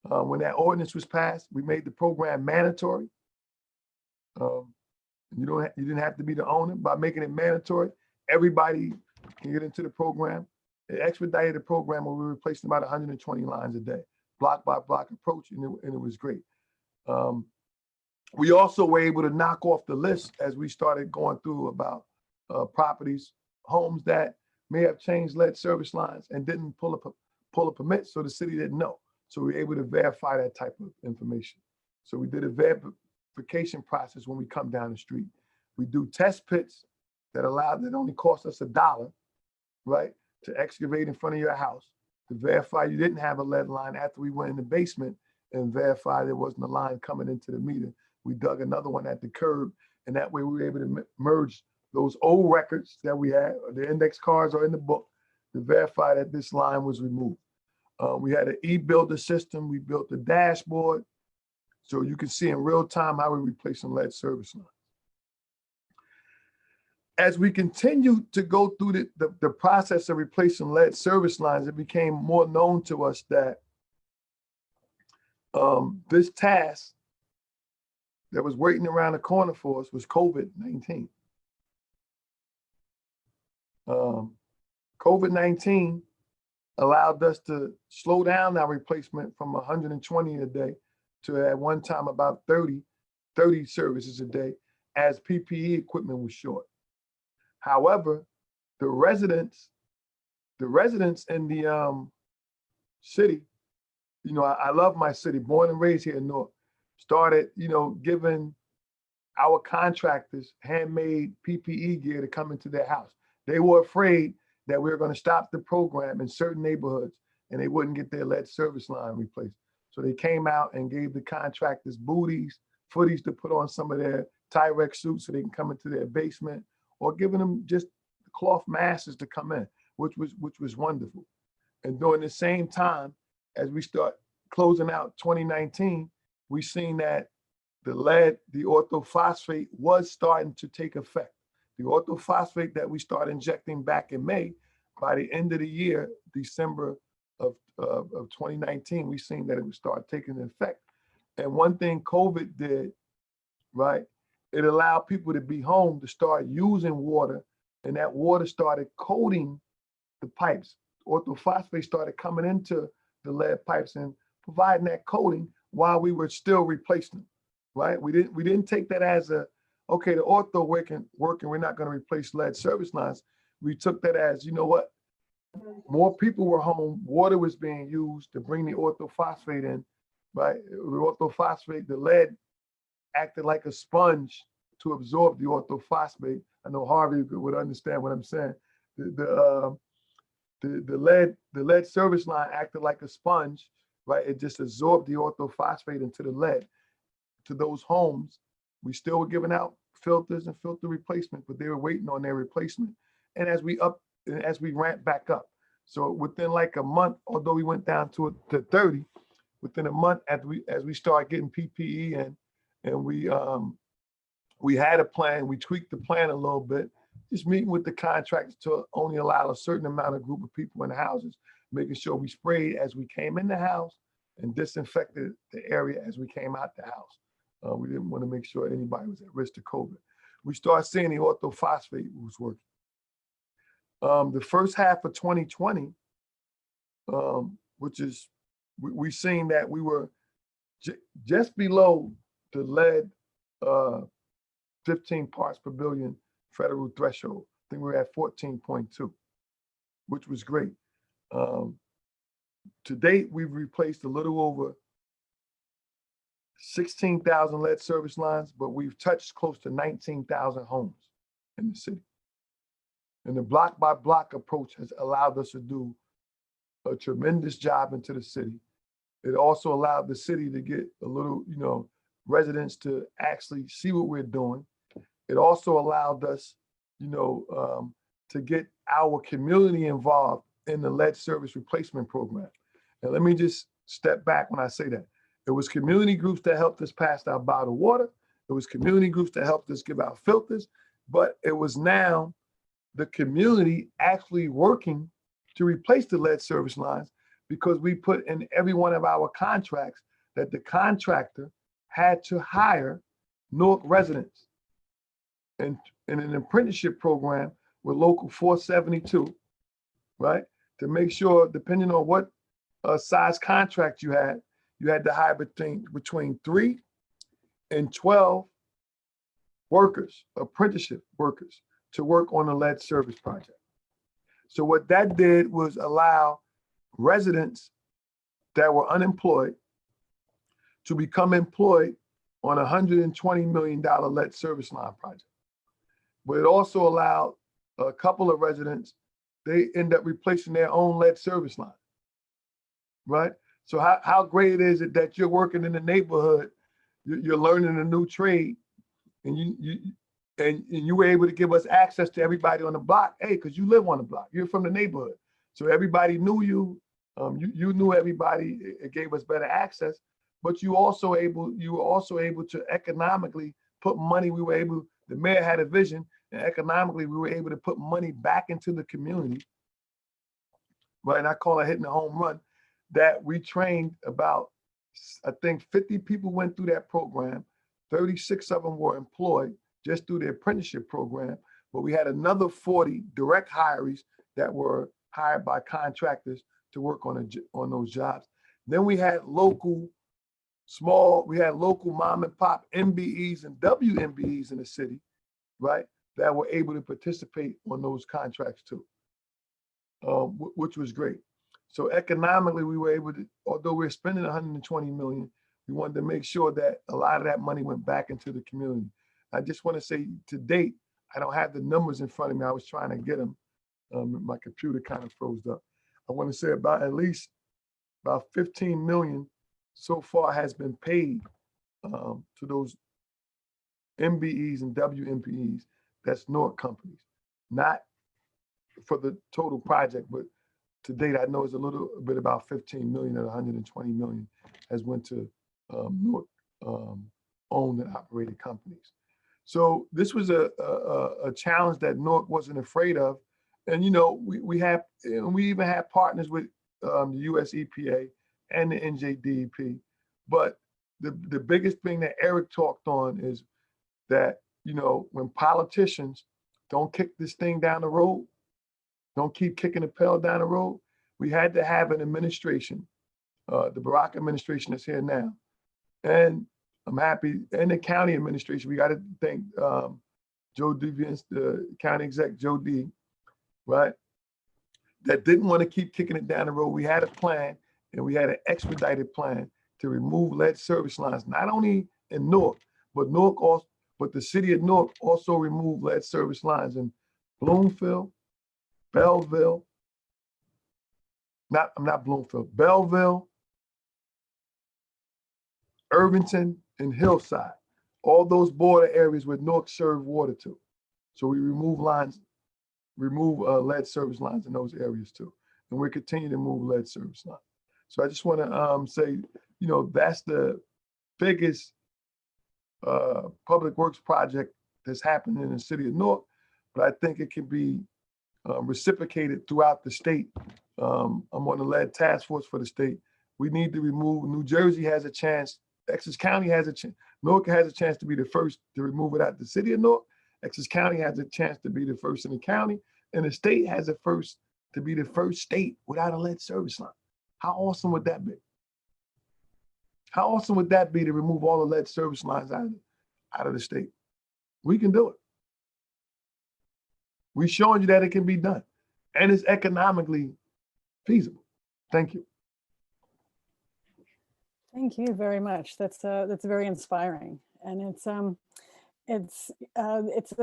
when that ordinance was passed, we made the program mandatory. You didn't have to be the owner. By making it mandatory, everybody can get into the program. It expedited the program where we were replacing about 120 lines a day, block by block approach, and it was great. We also were able to knock off the list as we started going through about properties, homes that may have changed lead service lines and didn't pull a permit, so the city didn't know. So we were able to verify that type of information. So we did a verification process when we come down the street. We do test pits that only cost us $1, right, to excavate in front of your house to verify you didn't have a lead line. After we went in the basement and verified there wasn't a line coming into the meter, we dug another one at the curb, and that way we were able to merge those old records that we had, or the index cards are in the book, to verify that this line was removed. We had an e-builder system. We built a dashboard so you can see in real time how we're replacing lead service lines. As we continue to go through the process of replacing lead service lines, it became more known to us that this task that was waiting around the corner for us was COVID-19. COVID-19 allowed us to slow down our replacement from 120 a day to at one time about 30 services a day, as PPE equipment was short. However, the residents in the city, I love my city, born and raised here in Newark, started, giving our contractors handmade PPE gear to come into their house. They were afraid that we were going to stop the program in certain neighborhoods and they wouldn't get their lead service line replaced. So they came out and gave the contractors booties, footies to put on some of their Tyrex suits so they can come into their basement, or giving them just cloth masks to come in, which was wonderful. And during the same time, as we start closing out 2019, we seen that the orthophosphate was starting to take effect. The orthophosphate that we started injecting back in May, by the end of the year, December of 2019, we seen that it would start taking effect. And one thing COVID did, right, it allowed people to be home to start using water, and that water started coating the pipes. orthophosphate started coming into the lead pipes and providing that coating while we were still replacing them, right? We didn't take that as a, okay, the ortho working, we're not going to replace lead service lines. We took that as, you know what? More people were home, water was being used to bring the orthophosphate in, right? The orthophosphate, the lead acted like a sponge to absorb the orthophosphate. I know Harvey would understand what I'm saying. The lead service line acted like a sponge, right? It just absorbed the orthophosphate into the lead. To those homes, we still were giving out filters and filter replacement, but they were waiting on their replacement. And as we ramped back up, so within like a month, although we went down to 30, within a month as we started getting PPE and we had a plan, we tweaked the plan a little bit, just meeting with the contractors to only allow a certain amount of group of people in the houses, making sure we sprayed as we came in the house and disinfected the area as we came out the house. We didn't want to make sure anybody was at risk of COVID. We started seeing the orthophosphate was working. The first half of 2020, which is, we seen that we were just below the lead 15 parts per billion federal threshold. I think we were at 14.2, which was great. To date, we've replaced a little over 16,000 lead service lines, but we've touched close to 19,000 homes in the city. And the block by block approach has allowed us to do a tremendous job into the city. It also allowed the city to get a little, residents to actually see what we're doing. It also allowed us, to get our community involved in the lead service replacement program. And let me just step back when I say that. It was community groups that helped us pass our bottled water. It was community groups that helped us give out filters, but it was now the community actually working to replace the lead service lines because we put in every one of our contracts that the contractor had to hire Newark residents and in an apprenticeship program with Local 472, right? To make sure, depending on what size contract you had to hire between 3 and 12 workers, apprenticeship workers, to work on the lead service project. So what that did was allow residents that were unemployed to become employed on a $120 million lead service line project. But it also allowed a couple of residents, they end up replacing their own lead service line, right? So how great it is that you're working in the neighborhood, you're learning a new trade, and you were able to give us access to everybody on the block. Hey, because you live on the block, you're from the neighborhood, so everybody knew you. You knew everybody. It gave us better access, but you were also able to economically put money. The mayor had a vision, and economically we were able to put money back into the community, right? And I call it hitting the home run. That we trained about, I think 50 people went through that program. 36 of them were employed just through the apprenticeship program, but we had another 40 direct hirees that were hired by contractors to work on those jobs. Then we had local mom and pop MBEs and WMBEs in the city, right? That were able to participate on those contracts too, which was great. So economically, we were able to, although we're spending 120 million, we wanted to make sure that a lot of that money went back into the community. I just want to say to date, I don't have the numbers in front of me. I was trying to get them. My computer kind of froze up. I want to say at least about 15 million so far has been paid to those MBEs and WMPEs. That's Newark companies, not for the total project, but to date, I know it's a little bit about 15 million of 120 million has went to Newark owned and operated companies. So this was a challenge that Newark wasn't afraid of. And we even have partners with the US EPA and the NJDEP. But the biggest thing that Eric talked on is that, when politicians don't kick this thing down the road, don't keep kicking the pedal down the road, we had to have an administration, the Barack administration that's here now. And I'm happy, and the county administration, we got to thank Joe DeVance, the county exec, Joe D, right? That didn't want to keep kicking it down the road. We had a plan, and we had an expedited plan to remove lead service lines, not only in Newark, but the city of Newark also removed lead service lines in Bloomfield, Belleville, not Bloomfield, Belleville, Irvington, and Hillside. All those border areas where Newark served water to. So we remove lead service lines in those areas too. And we continue to move lead service lines. So I just want to say, that's the biggest public works project that's happened in the city of Newark, but I think it can be reciprocated throughout the state. I'm on the lead task force for the state. We need to remove, New Jersey has a chance, Essex County has a chance, Newark has a chance to be the first to remove it out the city of Newark. Essex County has a chance to be the first in the county, and the state has a first to be the first state without a lead service line. How awesome would that be? How awesome would that be to remove all the lead service lines out of the state? We can do it. We're showing you that it can be done, and it's economically feasible. Thank you. Thank you very much. That's very inspiring, and it's a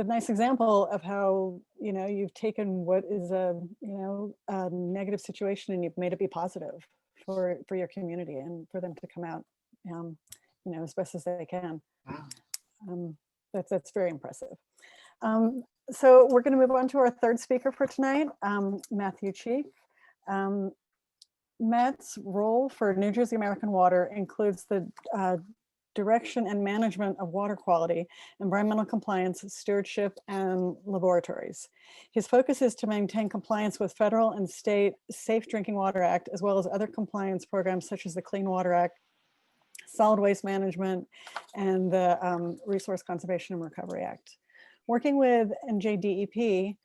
nice example of how you've taken what is a negative situation and you've made it be positive for your community and for them to come out as best as they can. That's very impressive. So we're going to move on to our third speaker for tonight, Matthew Csik. Matt's role for New Jersey American Water includes the direction and management of water quality, environmental compliance, stewardship, and laboratories. His focus is to maintain compliance with federal and state Safe Drinking Water Act, as well as other compliance programs such as the Clean Water Act, Solid Waste Management, and the Resource Conservation and Recovery Act. Working with NJDEP,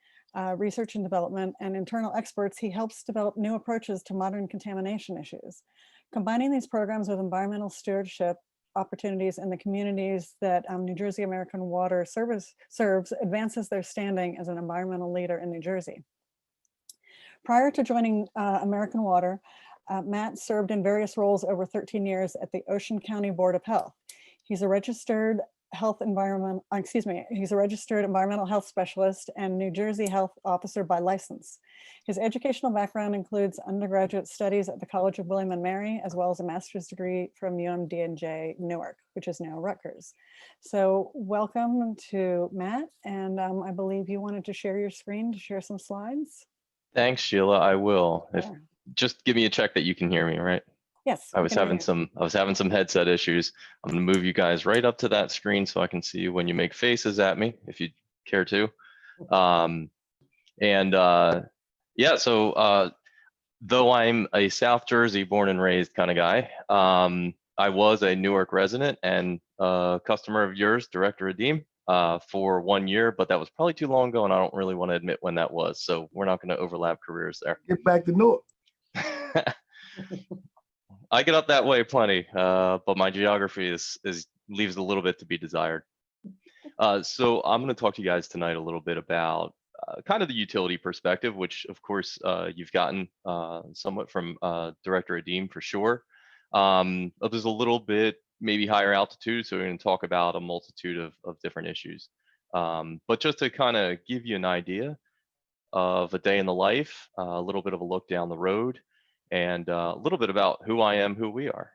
research and development, and internal experts, he helps develop new approaches to modern contamination issues. Combining these programs with environmental stewardship opportunities in the communities that New Jersey American Water serves advances their standing as an environmental leader in New Jersey. Prior to joining American Water, Matt served in various roles over 13 years at the Ocean County Board of Health. He's a registered he's a registered environmental health specialist and New Jersey health officer by license. His educational background includes undergraduate studies at the College of William and Mary, as well as a master's degree from UMDNJ Newark, which is now Rutgers. So welcome to Matt, and I believe you wanted to share your screen to share some slides. Thanks, Sheila. I will. Sure. Just give me a check that you can hear me, right? Yes. I was having some headset issues. I'm gonna move you guys right up to that screen so I can see you when you make faces at me, if you care to. Yeah, so though I'm a South Jersey born and raised kind of guy, I was a Newark resident and customer of yours, Director Adeem, for 1 year, but that was probably too long ago and I don't really want to admit when that was. So we're not going to overlap careers there. Get back to Newark. I get up that way plenty, but my geography leaves a little bit to be desired. So I'm going to talk to you guys tonight a little bit about kind of the utility perspective, which of course you've gotten somewhat from Director Adeem for sure. There's a little bit maybe higher altitude, so we're going to talk about a multitude of different issues. But just to kind of give you an idea of a day in the life, a little bit of a look down the road, and a little bit about who I am, who we are.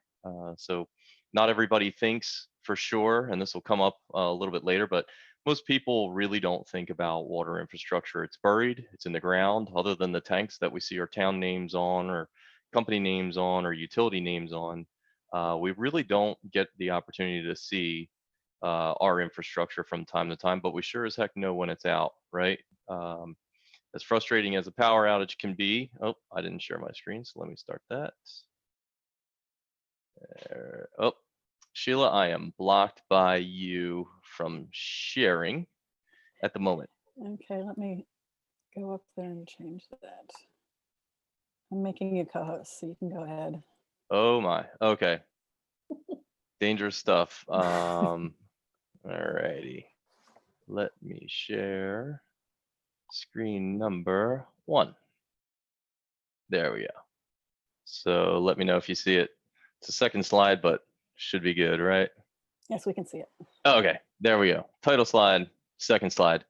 So not everybody thinks for sure, and this will come up a little bit later, but most people really don't think about water infrastructure. It's buried, it's in the ground, other than the tanks that we see our town names on or company names on or utility names on. We really don't get the opportunity to see our infrastructure from time to time, but we sure as heck know when it's out, right? As frustrating as a power outage can be. Oh, I didn't share my screen, so let me start that. There. Oh, Sheila, I am blocked by you from sharing at the moment. Okay, let me go up there and change that. I'm making you co-host, so you can go ahead. Oh my, okay. Dangerous stuff. Alrighty. Let me share screen number 1. There we go. So let me know if you see it. It's a second slide, but should be good, right? Yes, we can see it. Okay, there we go. Title slide, second slide. A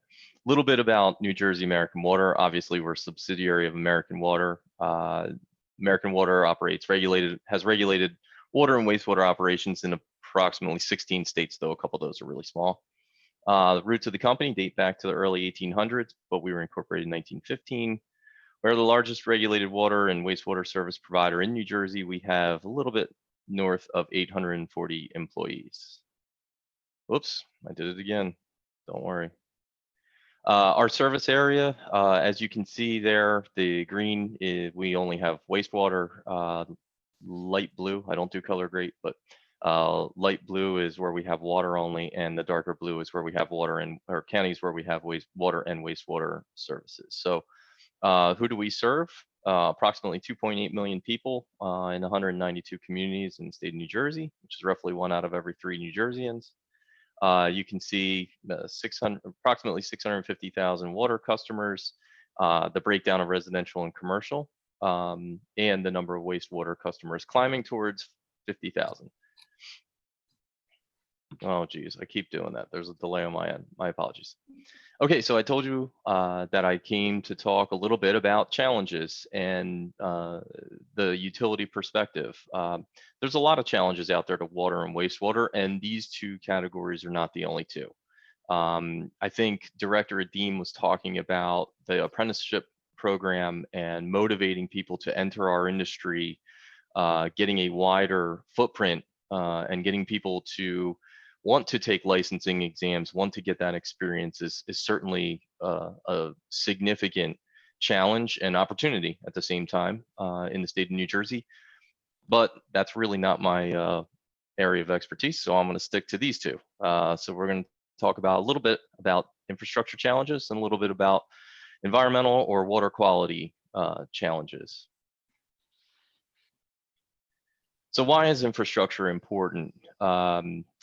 little bit about New Jersey American Water. Obviously, we're a subsidiary of American Water. American Water has regulated water and wastewater operations in approximately 16 states, though a couple of those are really small. The roots of the company date back to the early 1800s, but we were incorporated in 1915. We're the largest regulated water and wastewater service provider in New Jersey. We have a little bit north of 840 employees. Whoops, I did it again. Don't worry. Our service area, as you can see there, the green, we only have wastewater. Light blue, I don't do color great, but light blue is where we have water only, and the darker blue is where we have water and, or counties where we have wastewater and wastewater services. So who do we serve? Approximately 2.8 million people in 192 communities in the state of New Jersey, which is roughly 1 out of every 3 New Jerseyans. You can see approximately 650,000 water customers, the breakdown of residential and commercial, and the number of wastewater customers climbing towards 50,000. Oh, geez, I keep doing that. There's a delay on my end. My apologies. Okay, so I told you that I came to talk a little bit about challenges and the utility perspective. There's a lot of challenges out there to water and wastewater, and these 2 categories are not the only 2. I think Director Adeem was talking about the apprenticeship program and motivating people to enter our industry, getting a wider footprint, and getting people to want to take licensing exams, want to get that experience is certainly a significant challenge and opportunity at the same time in the state of New Jersey. But that's really not my area of expertise, so I'm going to stick to these 2. So we're going to talk about a little bit about infrastructure challenges and a little bit about environmental or water quality challenges. So why is infrastructure important?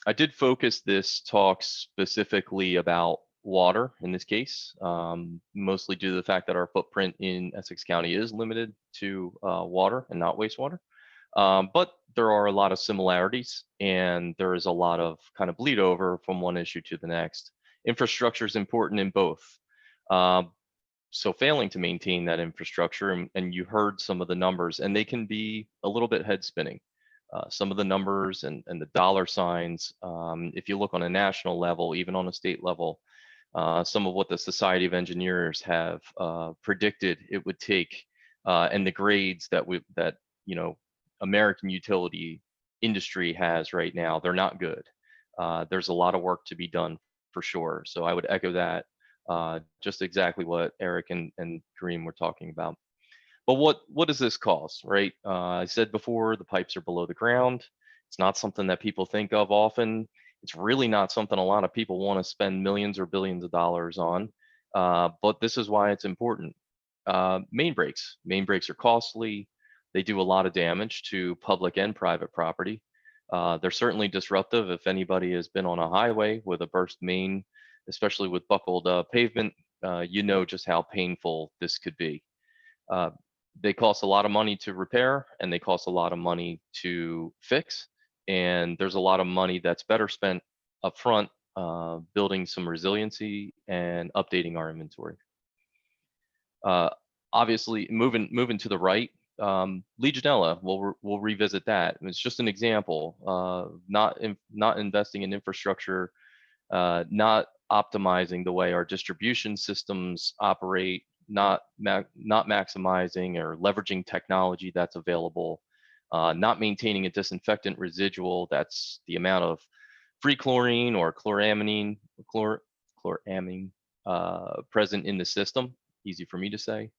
I did focus this talk specifically about water in this case, mostly due to the fact that our footprint in Essex County is limited to water and not wastewater. But there are a lot of similarities, and there is a lot of kind of bleed over from one issue to the next. Infrastructure is important in both. So failing to maintain that infrastructure, and you heard some of the numbers, and they can be a little bit head spinning. Some of the numbers and the dollar signs, if you look on a national level, even on a state level, some of what the Society of Engineers have predicted it would take, and the grades that American utility industry has right now, they're not good. There's a lot of work to be done for sure. So I would echo that, just exactly what Eric and Kareem were talking about. But what does this cost, right? I said before, the pipes are below the ground. It's not something that people think of often. It's really not something a lot of people want to spend millions or billions of dollars on. But this is why it's important. Main breaks. Main breaks are costly. They do a lot of damage to public and private property. They're certainly disruptive. If anybody has been on a highway with a burst main, especially with buckled pavement, you know just how painful this could be. They cost a lot of money to repair, and they cost a lot of money to fix. And there's a lot of money that's better spent up front, building some resiliency and updating our inventory. Obviously, moving to the right, Legionella, we'll revisit that. It's just an example. Not investing in infrastructure, not optimizing the way our distribution systems operate, not maximizing or leveraging technology that's available, not maintaining a disinfectant residual, that's the amount of free chlorine or chloramine present in the system, easy for me to say.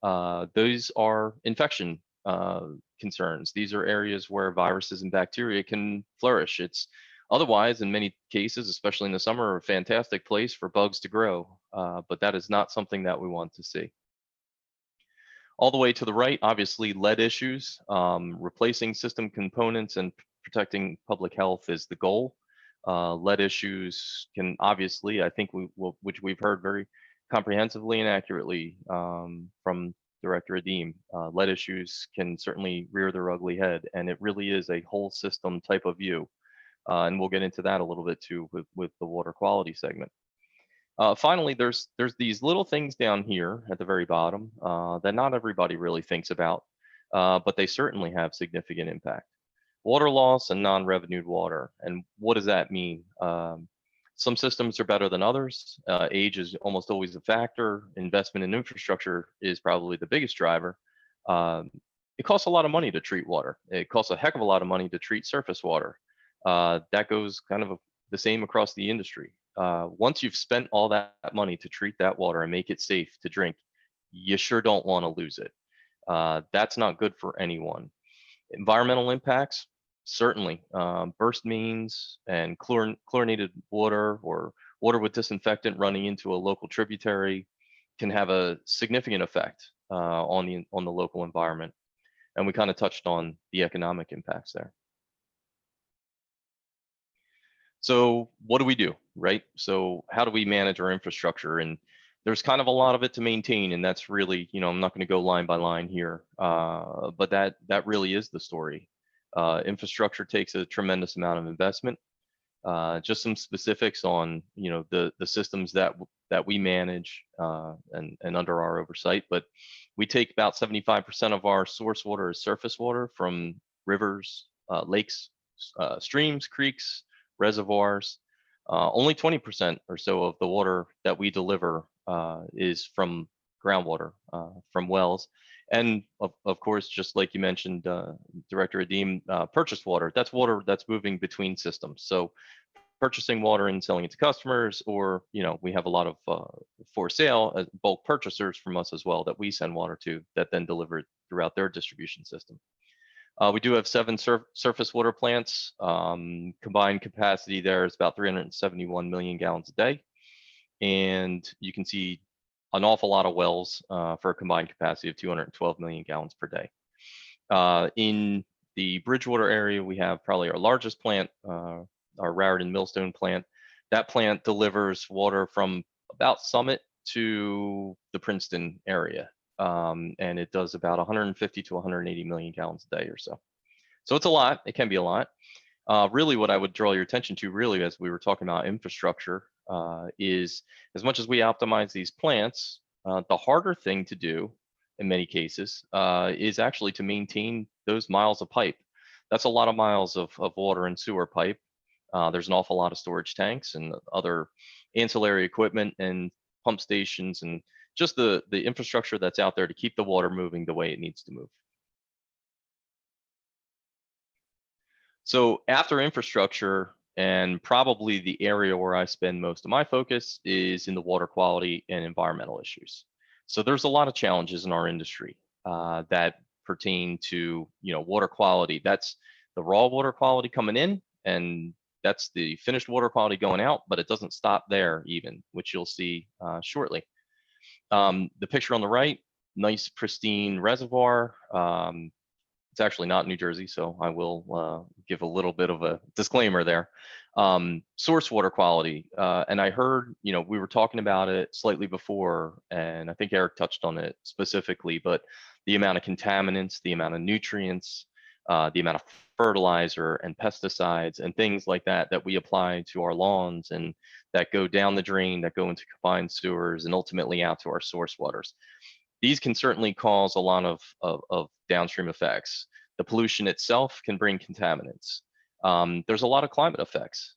Those are infection concerns. These are areas where viruses and bacteria can flourish. It's otherwise, in many cases, especially in the summer, a fantastic place for bugs to grow, but that is not something that we want to see. All the way to the right, obviously lead issues, replacing system components and protecting public health is the goal. Lead issues can obviously, I think which we've heard very comprehensively and accurately from Director Adeem, lead issues can certainly rear their ugly head, and it really is a whole system type of view. And we'll get into that a little bit too with the water quality segment. Finally, there's these little things down here at the very bottom that not everybody really thinks about, but they certainly have significant impact. Water loss and non-revenued water. And what does that mean? Some systems are better than others. Age is almost always a factor. Investment in infrastructure is probably the biggest driver. It costs a lot of money to treat water. It costs a heck of a lot of money to treat surface water. That goes kind of the same across the industry. Once you've spent all that money to treat that water and make it safe to drink, you sure don't want to lose it. That's not good for anyone. Environmental impacts, certainly. Burst mains and chlorinated water or water with disinfectant running into a local tributary can have a significant effect on the local environment. And we kind of touched on the economic impacts there. So what do we do, right? So how do we manage our infrastructure? And there's kind of a lot of it to maintain, and that's really, I'm not going to go line by line here, but that really is the story. Infrastructure takes a tremendous amount of investment. Just some specifics on, the systems that we manage and under our oversight, but we take about 75% of our source water as surface water from rivers, lakes, streams, creeks, reservoirs. Only 20% or so of the water that we deliver is from groundwater, from wells. And of course, just like you mentioned, Director Adeem, purchased water, that's water that's moving between systems. So purchasing water and selling it to customers, or, we have a lot of for sale bulk purchasers from us as well that we send water to that then deliver it throughout their distribution system. We do have 7 surface water plants. Combined capacity there is about 371 million gallons a day. And you can see an awful lot of wells for a combined capacity of 212 million gallons per day. In the Bridgewater area, we have probably our largest plant, our Raritan Millstone plant. That plant delivers water from about Summit to the Princeton area. And it does about 150 to 180 million gallons a day or so. So it's a lot. It can be a lot. Really, what I would draw your attention to, really, as we were talking about infrastructure, is as much as we optimize these plants, the harder thing to do in many cases is actually to maintain those miles of pipe. That's a lot of miles of water and sewer pipe. There's an awful lot of storage tanks and other ancillary equipment and pump stations and just the infrastructure that's out there to keep the water moving the way it needs to move. So after infrastructure, and probably the area where I spend most of my focus is in the water quality and environmental issues. So there's a lot of challenges in our industry that pertain to, water quality. That's the raw water quality coming in, and that's the finished water quality going out, but it doesn't stop there even, which you'll see shortly. The picture on the right, nice pristine reservoir. It's actually not New Jersey, so I will give a little bit of a disclaimer there. Source water quality, and I heard, we were talking about it slightly before, and I think Eric touched on it specifically, but the amount of contaminants, the amount of nutrients, the amount of fertilizer and pesticides and things like that that we apply to our lawns and that go down the drain, that go into combined sewers and ultimately out to our source waters. These can certainly cause a lot of downstream effects. The pollution itself can bring contaminants. There's a lot of climate effects.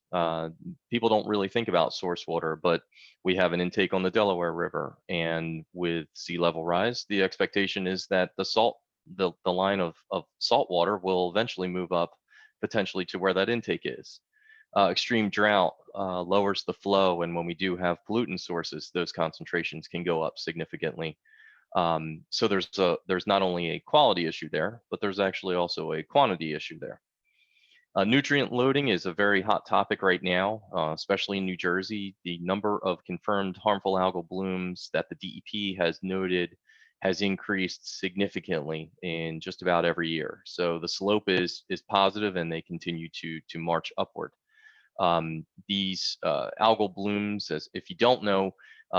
People don't really think about source water, but we have an intake on the Delaware River, and with sea level rise, the expectation is that the line of salt water will eventually move up potentially to where that intake is. Extreme drought lowers the flow, and when we do have pollutant sources, those concentrations can go up significantly. So there's not only a quality issue there, but there's actually also a quantity issue there. Nutrient loading is a very hot topic right now, especially in New Jersey. The number of confirmed harmful algal blooms that the DEP has noted has increased significantly in just about every year. So the slope is positive, and they continue to march upward. These algal blooms, as if you don't know,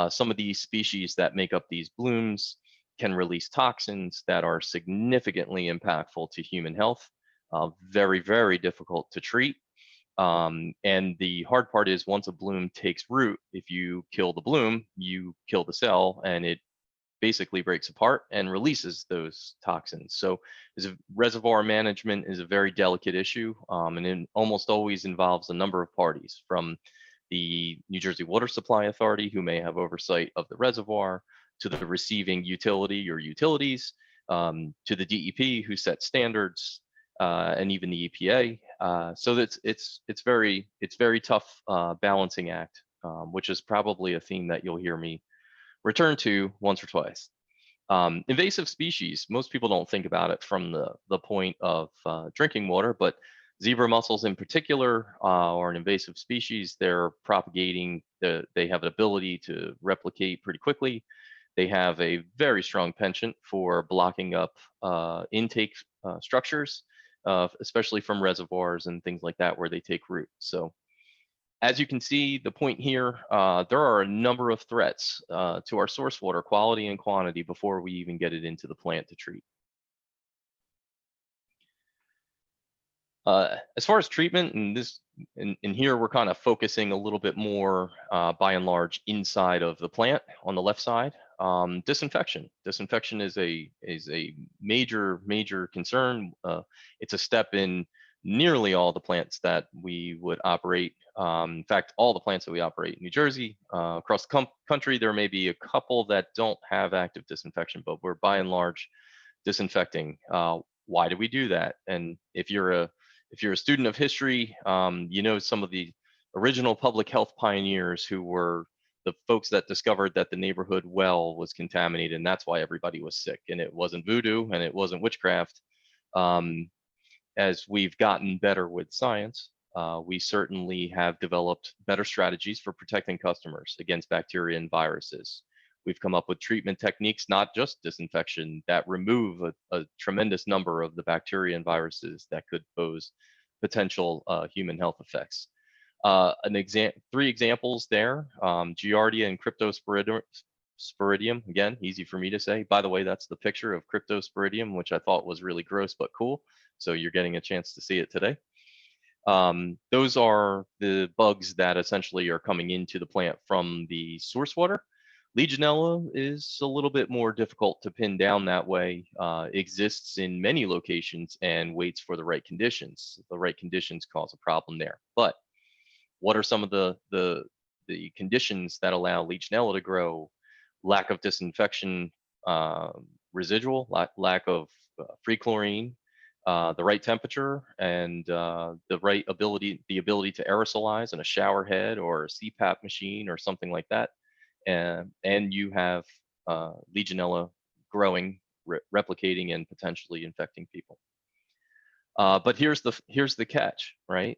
some of these species that make up these blooms can release toxins that are significantly impactful to human health, very, very difficult to treat. And the hard part is, once a bloom takes root, if you kill the bloom, you kill the cell, and it basically breaks apart and releases those toxins. So reservoir management is a very delicate issue, and it almost always involves a number of parties, from the New Jersey Water Supply Authority, who may have oversight of the reservoir, to the receiving utility or utilities, to the DEP, who set standards, and even the EPA. So it's very tough balancing act, which is probably a theme that you'll hear me return to once or twice. Invasive species, most people don't think about it from the point of drinking water, but zebra mussels in particular are an invasive species. They're propagating, they have an ability to replicate pretty quickly. They have a very strong penchant for blocking up intake structures, especially from reservoirs and things like that where they take root. So as you can see, the point here, there are a number of threats to our source water quality and quantity before we even get it into the plant to treat. As far as treatment, and here we're kind of focusing a little bit more, by and large, inside of the plant on the left side. Disinfection. Disinfection is a major concern. It's a step in nearly all the plants that we would operate. In fact, all the plants that we operate in New Jersey, across the country, there may be a couple that don't have active disinfection, but we're by and large disinfecting. Why do we do that? And if you're a student of history, you know some of the original public health pioneers who were the folks that discovered that the neighborhood well was contaminated, and that's why everybody was sick. And it wasn't voodoo, and it wasn't witchcraft. As we've gotten better with science, we certainly have developed better strategies for protecting customers against bacteria and viruses. We've come up with treatment techniques, not just disinfection, that remove a tremendous number of the bacteria and viruses that could pose potential human health effects. Three examples there: Giardia and Cryptosporidium. Again, easy for me to say. By the way, that's the picture of Cryptosporidium, which I thought was really gross but cool. So you're getting a chance to see it today. Those are the bugs that essentially are coming into the plant from the source water. Legionella is a little bit more difficult to pin down that way, exists in many locations and waits for the right conditions. The right conditions cause a problem there. But what are some of the conditions that allow Legionella to grow? Lack of disinfection, residual, lack of free chlorine, the right temperature, and the ability to aerosolize in a shower head or a CPAP machine or something like that. And you have Legionella growing, replicating, and potentially infecting people. But here's the catch, right?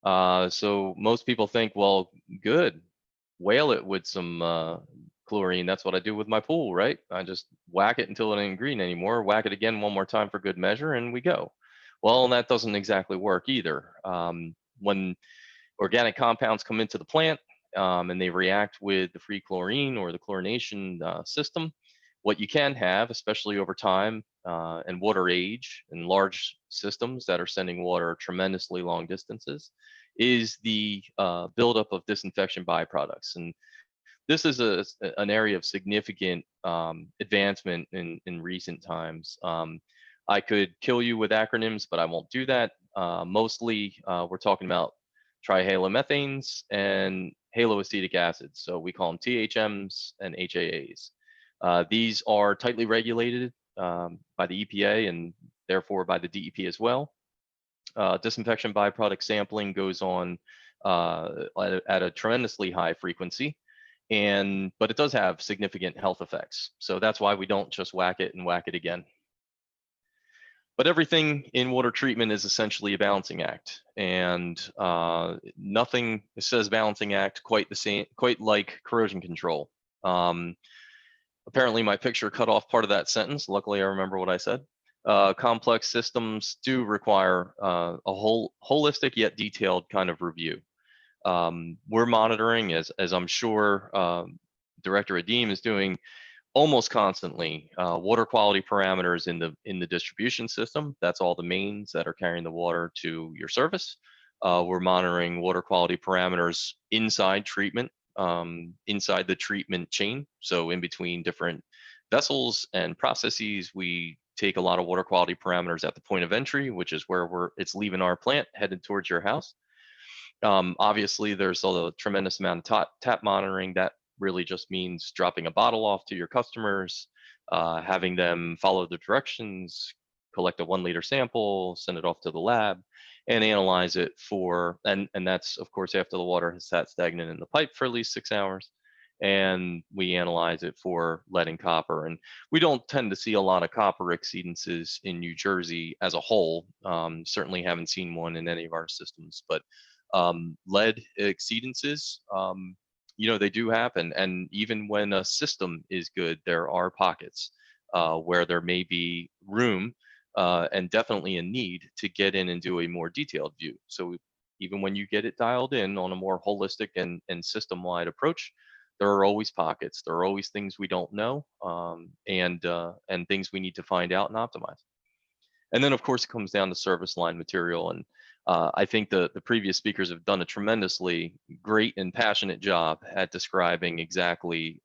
So most people think, well, good, whale it with some chlorine. That's what I do with my pool, right? I just whack it until it ain't green anymore, whack it again one more time for good measure, and we go. Well, that doesn't exactly work either. When organic compounds come into the plant, and they react with the free chlorine or the chlorination system, what you can have, especially over time and water age in large systems that are sending water tremendously long distances, is the buildup of disinfection byproducts. And this is an area of significant advancement in recent times. I could kill you with acronyms, but I won't do that. Mostly, we're talking about trihalomethanes and haloacetic acids. So we call them THMs and HAAs. These are tightly regulated by the EPA and therefore by the DEP as well. Disinfection byproduct sampling goes on at a tremendously high frequency, but it does have significant health effects. So that's why we don't just whack it and whack it again. But everything in water treatment is essentially a balancing act, and nothing says balancing act quite like corrosion control. Apparently my picture cut off part of that sentence. Luckily, I remember what I said. Complex systems do require a holistic yet detailed kind of review. We're monitoring, as I'm sure Director Adeem is doing almost constantly, water quality parameters in the distribution system. That's all the mains that are carrying the water to your service. We're monitoring water quality parameters inside treatment, inside the treatment chain. So in between different vessels and processes, we take a lot of water quality parameters at the point of entry, which is where it's leaving our plant headed towards your house. Obviously, there's a tremendous amount of tap monitoring. That really just means dropping a bottle off to your customers, having them follow the directions, collect a 1 liter sample, send it off to the lab, and analyze it for, and that's of course after the water has sat stagnant in the pipe for at least 6 hours. And we analyze it for lead and copper. And we don't tend to see a lot of copper exceedances in New Jersey as a whole. Certainly haven't seen one in any of our systems, but lead exceedances, they do happen. And even when a system is good, there are pockets where there may be room and definitely a need to get in and do a more detailed view. So even when you get it dialed in on a more holistic and system-wide approach, there are always pockets. There are always things we don't know, and things we need to find out and optimize. And then, of course, it comes down to service line material. And I think the previous speakers have done a tremendously great and passionate job at describing exactly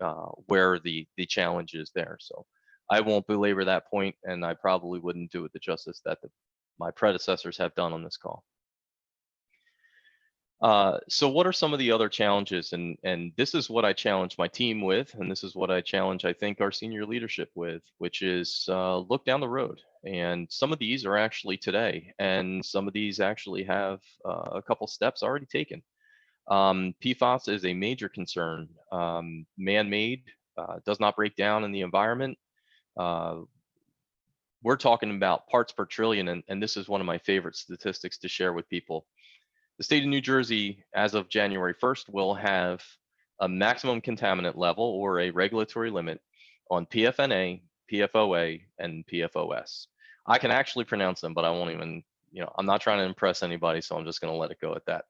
where the challenge is there. So I won't belabor that point, and I probably wouldn't do it the justice that my predecessors have done on this call. So what are some of the other challenges? And this is what I challenge my team with, and this is what I challenge, I think, our senior leadership with, which is look down the road. And some of these are actually today, and some of these actually have a couple steps already taken. PFAS is a major concern. Man-made, does not break down in the environment. We're talking about parts per trillion, and this is one of my favorite statistics to share with people. The state of New Jersey, as of January 1st, will have a maximum contaminant level or a regulatory limit on PFNA, PFOA, and PFOS. I can actually pronounce them, but I won't even, I'm not trying to impress anybody, so I'm just going to let it go at that.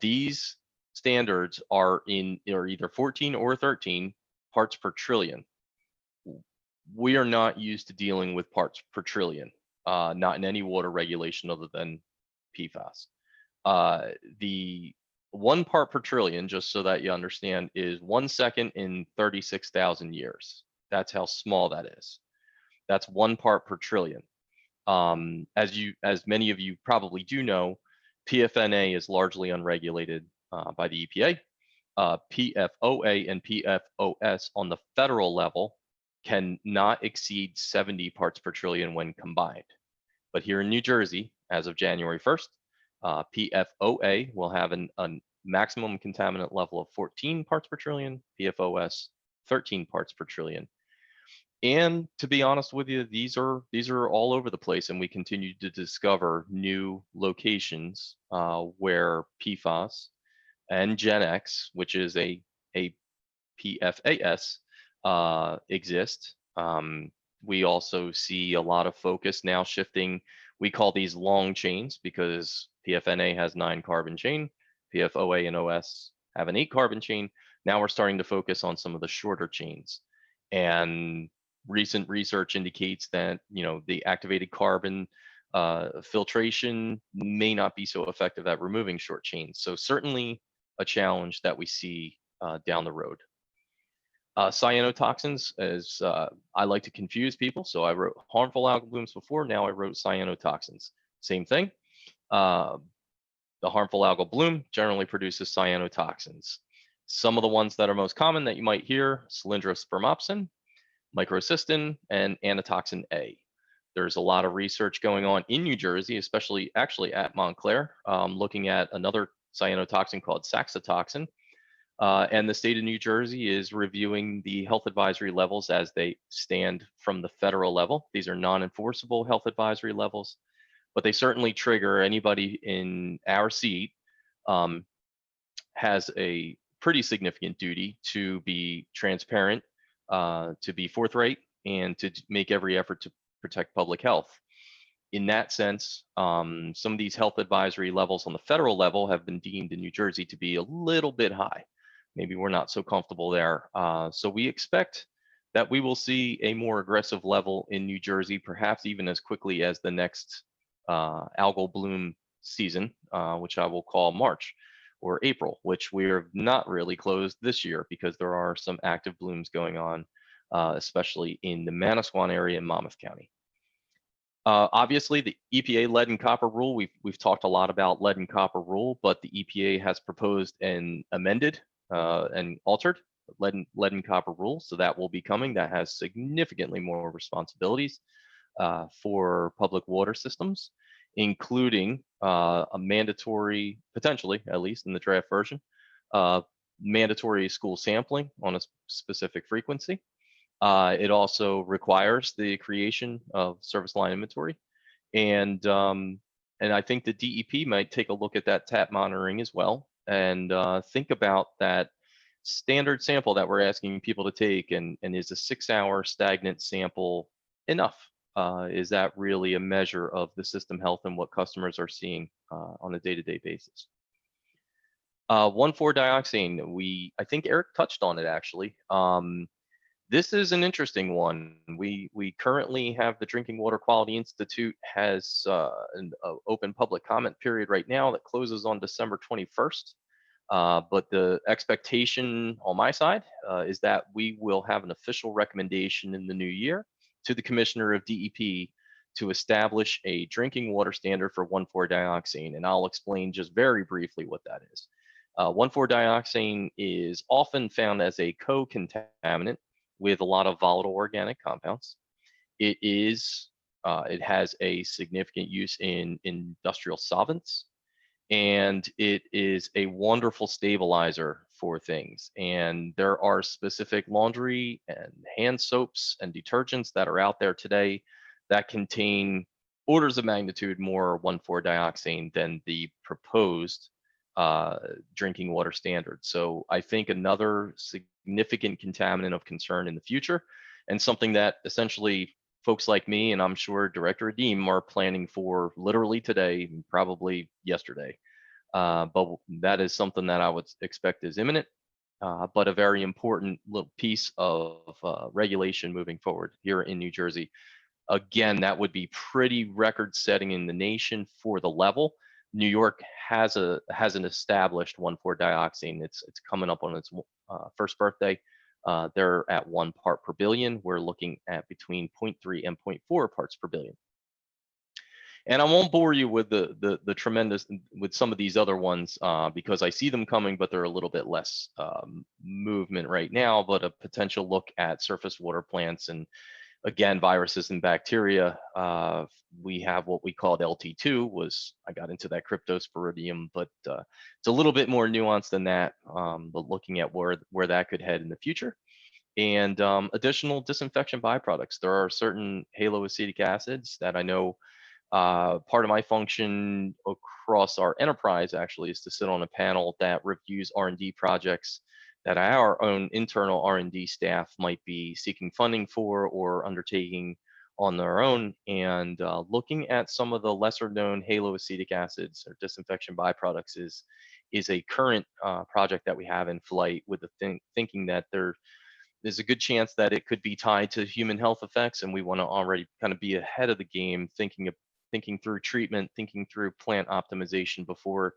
These standards are either 14 or 13 parts per trillion. We are not used to dealing with parts per trillion, not in any water regulation other than PFAS. The 1 part per trillion, just so that you understand, is 1 second in 36,000 years. That's how small that is. That's 1 part per trillion. As many of you probably do know, PFNA is largely unregulated by the EPA. PFOA and PFOS on the federal level cannot exceed 70 parts per trillion when combined. But here in New Jersey, as of January 1st, PFOA will have a maximum contaminant level of 14 parts per trillion, PFOS 13 parts per trillion. And to be honest with you, these are all over the place, and we continue to discover new locations where PFAS and Gen X, which is a PFAS, exist. We also see a lot of focus now shifting. We call these long chains because PFNA has 9 carbon chain, PFOA and OS have an 8 carbon chain. Now we're starting to focus on some of the shorter chains. And recent research indicates that, the activated carbon filtration may not be so effective at removing short chains. So certainly a challenge that we see down the road. Cyanotoxins, as I like to confuse people, so I wrote harmful algal blooms before, now I wrote cyanotoxins. Same thing. The harmful algal bloom generally produces cyanotoxins. Some of the ones that are most common that you might hear: cylindrospermopsin, microcystin, and anatoxin A. There's a lot of research going on in New Jersey, especially actually at Montclair, looking at another cyanotoxin called saxitoxin. And the state of New Jersey is reviewing the health advisory levels as they stand from the federal level. These are non-enforceable health advisory levels, but they certainly trigger anybody in our seat has a pretty significant duty to be transparent to be forthright and to make every effort to protect public health. In that sense, some of these health advisory levels on the federal level have been deemed in New Jersey to be a little bit high. Maybe we're not so comfortable there. So we expect that we will see a more aggressive level in New Jersey, perhaps even as quickly as the next algal bloom season, which I will call March or April, which we are not really closed this year because there are some active blooms going on, especially in the Manasquan area in Monmouth County. Obviously, the EPA lead and copper rule, we've talked a lot about lead and copper rule, but the EPA has proposed an amended and altered lead and copper rule. So that will be coming. That has significantly more responsibilities for public water systems, including a mandatory, potentially, at least in the draft version, mandatory school sampling on a specific frequency. It also requires the creation of service line inventory. And I think the DEP might take a look at that tap monitoring as well and think about that standard sample that we're asking people to take, and is a 6-hour stagnant sample enough? Is that really a measure of the system health and what customers are seeing on a day-to-day basis? 1,4-dioxane, I think Eric touched on it actually. This is an interesting one. We currently have the Drinking Water Quality Institute has an open public comment period right now that closes on December 21st. But the expectation on my side is that we will have an official recommendation in the new year to the Commissioner of DEP to establish a drinking water standard for 1,4-dioxane. And I'll explain just very briefly what that is. 1,4-dioxane is often found as a co-contaminant with a lot of volatile organic compounds. It has a significant use in industrial solvents, and it is a wonderful stabilizer for things. And there are specific laundry and hand soaps and detergents that are out there today that contain orders of magnitude more 1,4-dioxane than the proposed drinking water standard. So I think another significant contaminant of concern in the future, and something that essentially folks like me, and I'm sure Director Adeem, are planning for literally today, probably yesterday. But that is something that I would expect is imminent, but a very important little piece of regulation moving forward here in New Jersey. Again, that would be pretty record setting in the nation for the level. New York has an established 1,4-dioxane. It's coming up on its first birthday. They're at 1 part per billion. We're looking at between 0.3 and 0.4 parts per billion. And I won't bore you with the tremendous with some of these other ones because I see them coming, but they're a little bit less movement right now. But a potential look at surface water plants and, again, viruses and bacteria. We have what we called LT2. I got into that cryptosporidium, but it's a little bit more nuanced than that. But looking at where that could head in the future, and additional disinfection byproducts. There are certain haloacetic acids that I know. Part of my function across our enterprise actually is to sit on a panel that reviews R&D projects that our own internal R&D staff might be seeking funding for or undertaking on their own, and looking at some of the lesser known haloacetic acids or disinfection byproducts is a current project that we have in flight, with the thinking that there's a good chance that it could be tied to human health effects, and we want to already kind of be ahead of the game, thinking through treatment, thinking through plant optimization before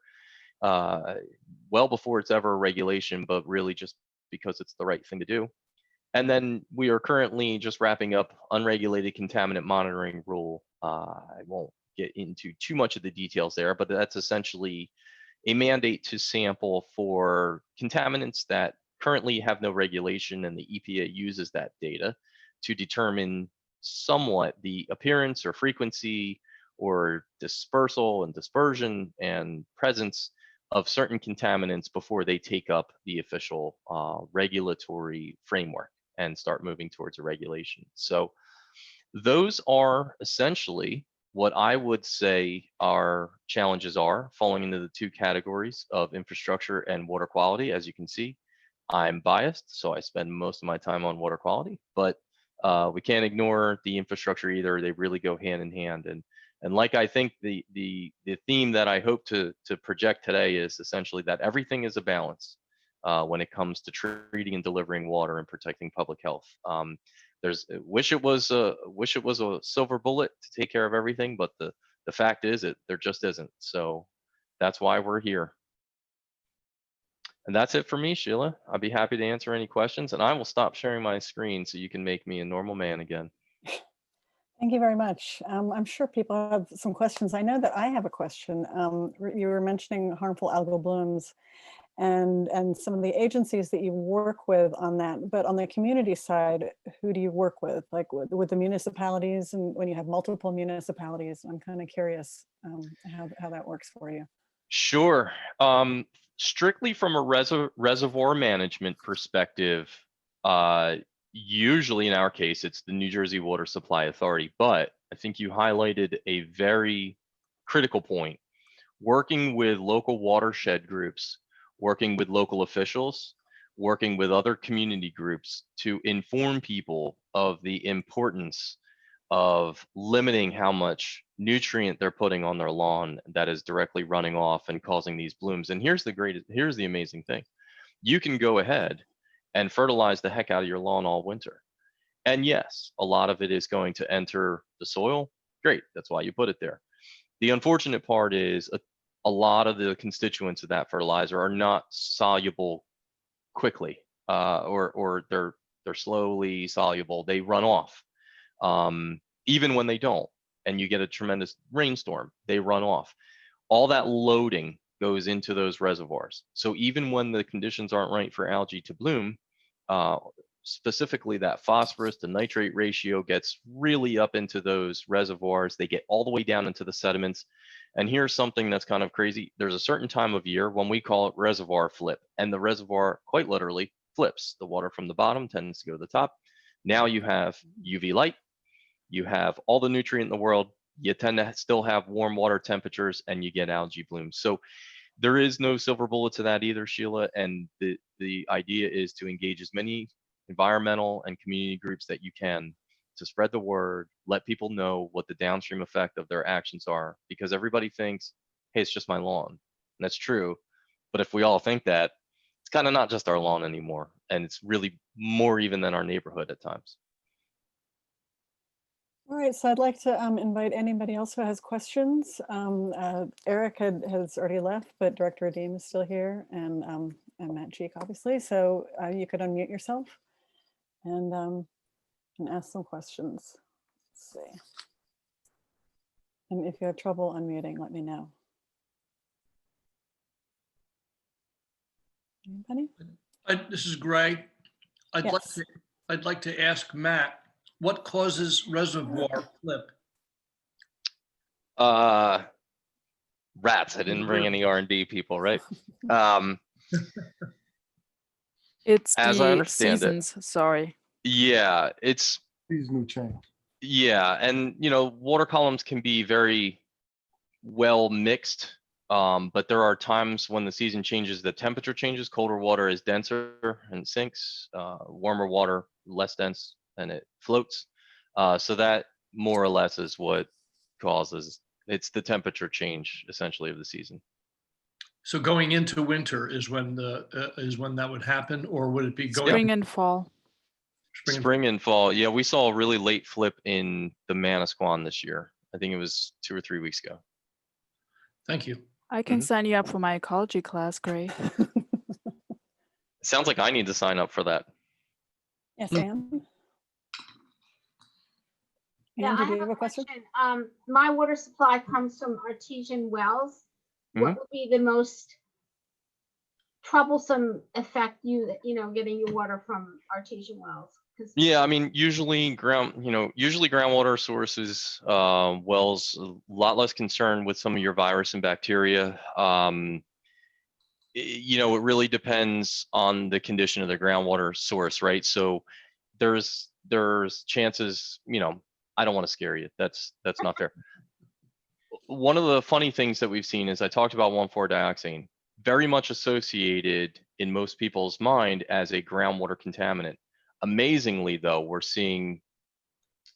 well before it's ever a regulation, but really just because it's the right thing to do. And then we are currently just wrapping up unregulated contaminant monitoring rule. I won't get into too much of the details there, but that's essentially a mandate to sample for contaminants that currently have no regulation, and the EPA uses that data to determine somewhat the appearance or frequency or dispersal and dispersion and presence of certain contaminants before they take up the official regulatory framework and start moving towards a regulation. So those are essentially what I would say our challenges are, falling into the two categories of infrastructure and water quality. As you can see, I'm biased, so I spend most of my time on water quality, but we can't ignore the infrastructure either. They really go hand in hand. And like I think the theme that I hope to project today is essentially that everything is a balance when it comes to treating and delivering water and protecting public health. Wish it was a silver bullet to take care of everything, but the fact is there just isn't. So that's why we're here. And that's it for me, Sheila. I'd be happy to answer any questions, and I will stop sharing my screen so you can make me a normal man again. Thank you very much. I'm sure people have some questions. I know that I have a question. You were mentioning harmful algal blooms and some of the agencies that you work with on that, but on the community side, who do you work with? Like with the municipalities, and when you have multiple municipalities? I'm kind of curious how that works for you. Sure. Strictly from a reservoir management perspective, usually in our case, it's the New Jersey Water Supply Authority, but I think you highlighted a very critical point. Working with local watershed groups, working with local officials, working with other community groups to inform people of the importance of limiting how much nutrient they're putting on their lawn that is directly running off and causing these blooms. And here's the amazing thing. You can go ahead and fertilize the heck out of your lawn all winter. And yes, a lot of it is going to enter the soil. Great, that's why you put it there. The unfortunate part is a lot of the constituents of that fertilizer are not soluble quickly, or they're slowly soluble. They run off. Even when they don't, and you get a tremendous rainstorm, they run off. All that loading goes into those reservoirs. So even when the conditions aren't right for algae to bloom, specifically that phosphorus to nitrate ratio gets really up into those reservoirs. They get all the way down into the sediments. And here's something that's kind of crazy. There's a certain time of year when we call it reservoir flip, and the reservoir quite literally flips. The water from the bottom tends to go to the top. Now you have UV light. You have all the nutrient in the world, you tend to still have warm water temperatures, and you get algae blooms. So there is no silver bullet to that either, Sheila. And the idea is to engage as many environmental and community groups that you can to spread the word, let people know what the downstream effect of their actions are, because everybody thinks, hey, it's just my lawn. And that's true. But if we all think that, it's kind of not just our lawn anymore. And it's really more even than our neighborhood at times. All right, so I'd like to invite anybody else who has questions. Eric has already left, but Director Adeem is still here, and Matt Csik, obviously. So you could unmute yourself and ask some questions. Let's see. And if you have trouble unmuting, let me know. Anybody? This is Gray. Yes. I'd like to ask Matt, what causes reservoir flip? Rats. I didn't bring any R&D people, right? It's as the I understand seasons, sorry. Yeah, it's Seasonal change. yeah, and water columns can be very well mixed, but there are times when the season changes, the temperature changes. Colder water is denser and sinks. Warmer water less dense and it floats. So that more or less is what causes. It's the temperature change essentially of the season. So going into winter is when that would happen, or would it be going Spring and fall. Spring and fall. Yeah, we saw a really late flip in the Manasquan this year. I think it was 2 or 3 weeks ago. Thank you. I can sign you up for my ecology class, Gray. It sounds like I need to sign up for that. Yes, Anne? Yeah, Anne, I did you have a question? My water supply comes from artesian wells. What would be the most troublesome effect getting your water from artesian wells? Yeah, I mean, usually groundwater sources, wells, a lot less concerned with some of your virus and bacteria. It really depends on the condition of the groundwater source, right? So there's chances, I don't want to scare you. That's not fair. One of the funny things that we've seen is I talked about 1,4-dioxane. very much associated in most people's mind as a groundwater contaminant. Amazingly, though, we're seeing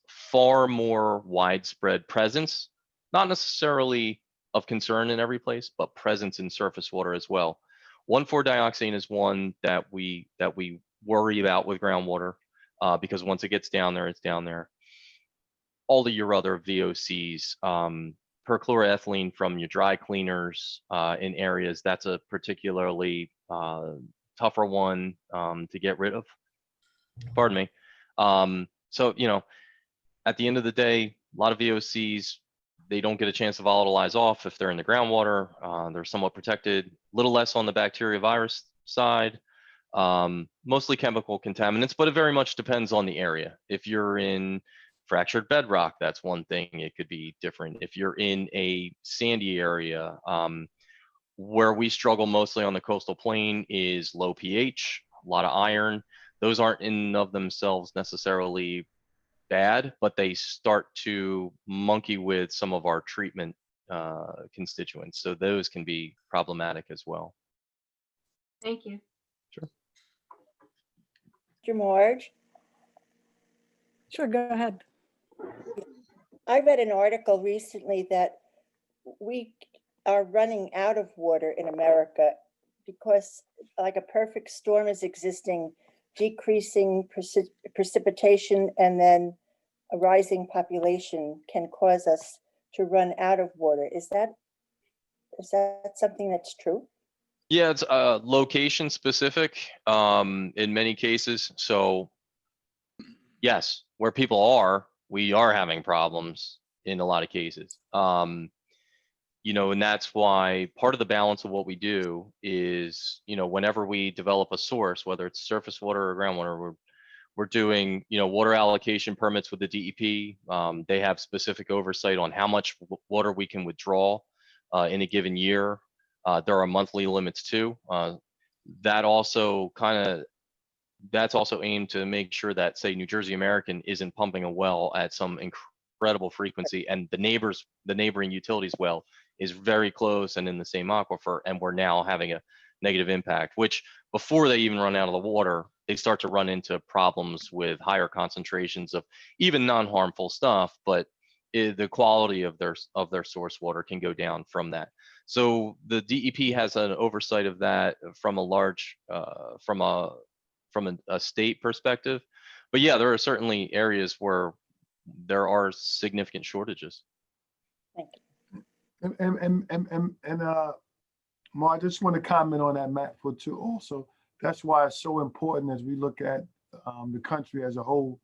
far more widespread presence, not necessarily of concern in every place, but presence in surface water as well. 1,4-dioxane is one that we worry about with groundwater because once it gets down there, it's down there. All of your other VOCs, perchloroethylene from your dry cleaners in areas, that's a particularly tougher one to get rid of. Pardon me. So, you know, at the end of the day, a lot of VOCs, they don't get a chance to volatilize off if they're in the groundwater. They're somewhat protected, a little less on the bacteria virus side, mostly chemical contaminants, but it very much depends on the area. If you're in fractured bedrock, that's one thing, it could be different. If you're in a sandy area, where we struggle mostly on the coastal plain is low pH, a lot of iron. Those aren't in and of themselves necessarily bad, but they start to monkey with some of our treatment constituents. So those can be problematic as well. Thank you. Marge, Sure, go ahead. I read an article recently that we are running out of water in America because like a perfect storm is existing, decreasing precipitation and then a rising population can cause us to run out of water. Is that something that's true? Yeah, it's location specific in many cases. So yes, where people are, we are having problems in a lot of cases. You know, and that's why part of the balance of what we do is, you know, whenever we develop a source, whether it's surface water or groundwater, we're doing, you know, water allocation permits with the DEP. They have specific oversight on how much water we can withdraw in a given year. There are monthly limits too. That's also aimed to make sure that, say, New Jersey American isn't pumping a well at some incredible frequency, and the neighboring utilities well is very close and in the same aquifer, and we're now having a negative impact, which before they even run out of the water, they start to run into problems with higher concentrations of even non-harmful stuff, but the quality of their source water can go down from that. So the DEP has an oversight of that from a large, from a state perspective. But yeah, there are certainly areas where there are significant shortages. Thank you. And Mar, I just want to comment on that, Matt, for too. Also, that's why it's so important as we look at the country as a whole.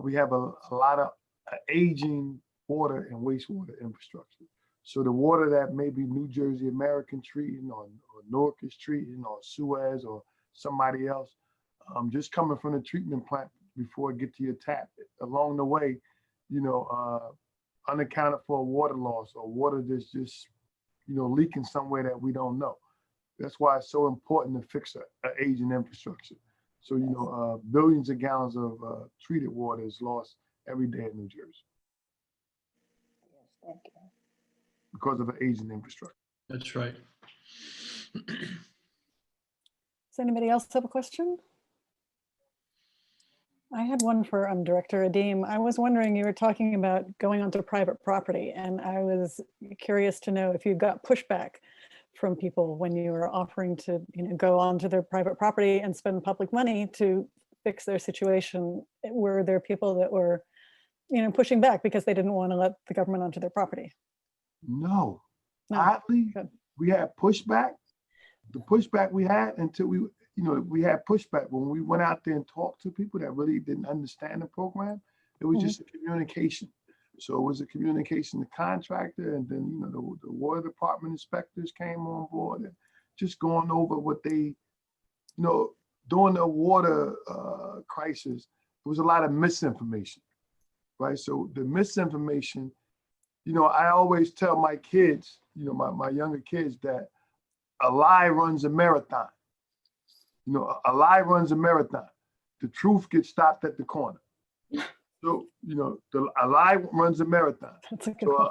We have a lot of aging water and wastewater infrastructure. So the water that maybe New Jersey American treating or Newark is treating or Suez or somebody else, just coming from the treatment plant before it get to your tap, along the way, you know, unaccounted for water loss or water that's just, you know, leaking somewhere that we don't know. That's why it's so important to fix an aging infrastructure. So, you know, billions of gallons of treated water is lost every day in New Jersey. Yes, thank you. Because of an aging infrastructure. That's right. Does anybody else have a question? I had one for Director Adeem. I was wondering, you were talking about going onto private property, and I was curious to know if you got pushback from people when you were offering to, you know, go onto their private property and spend public money to fix their situation. Were there people that were, you know, pushing back because they didn't want to let the government onto their property? No. No. Oddly, Good. we had pushback. The pushback we had until we, you know, we had pushback when we went out there and talked to people that really didn't understand the program. It was just a communication. So it was a communication to contractor, and then, you know, the water department inspectors came on board and just going over what they, you know, during the water crisis, there was a lot of misinformation, right? So the misinformation, you know, I always tell my kids, you know, my younger kids, that a lie runs a marathon. You know, a lie runs a marathon. The truth gets stopped at the corner. So, you know, a lie runs a marathon. That's a good So point.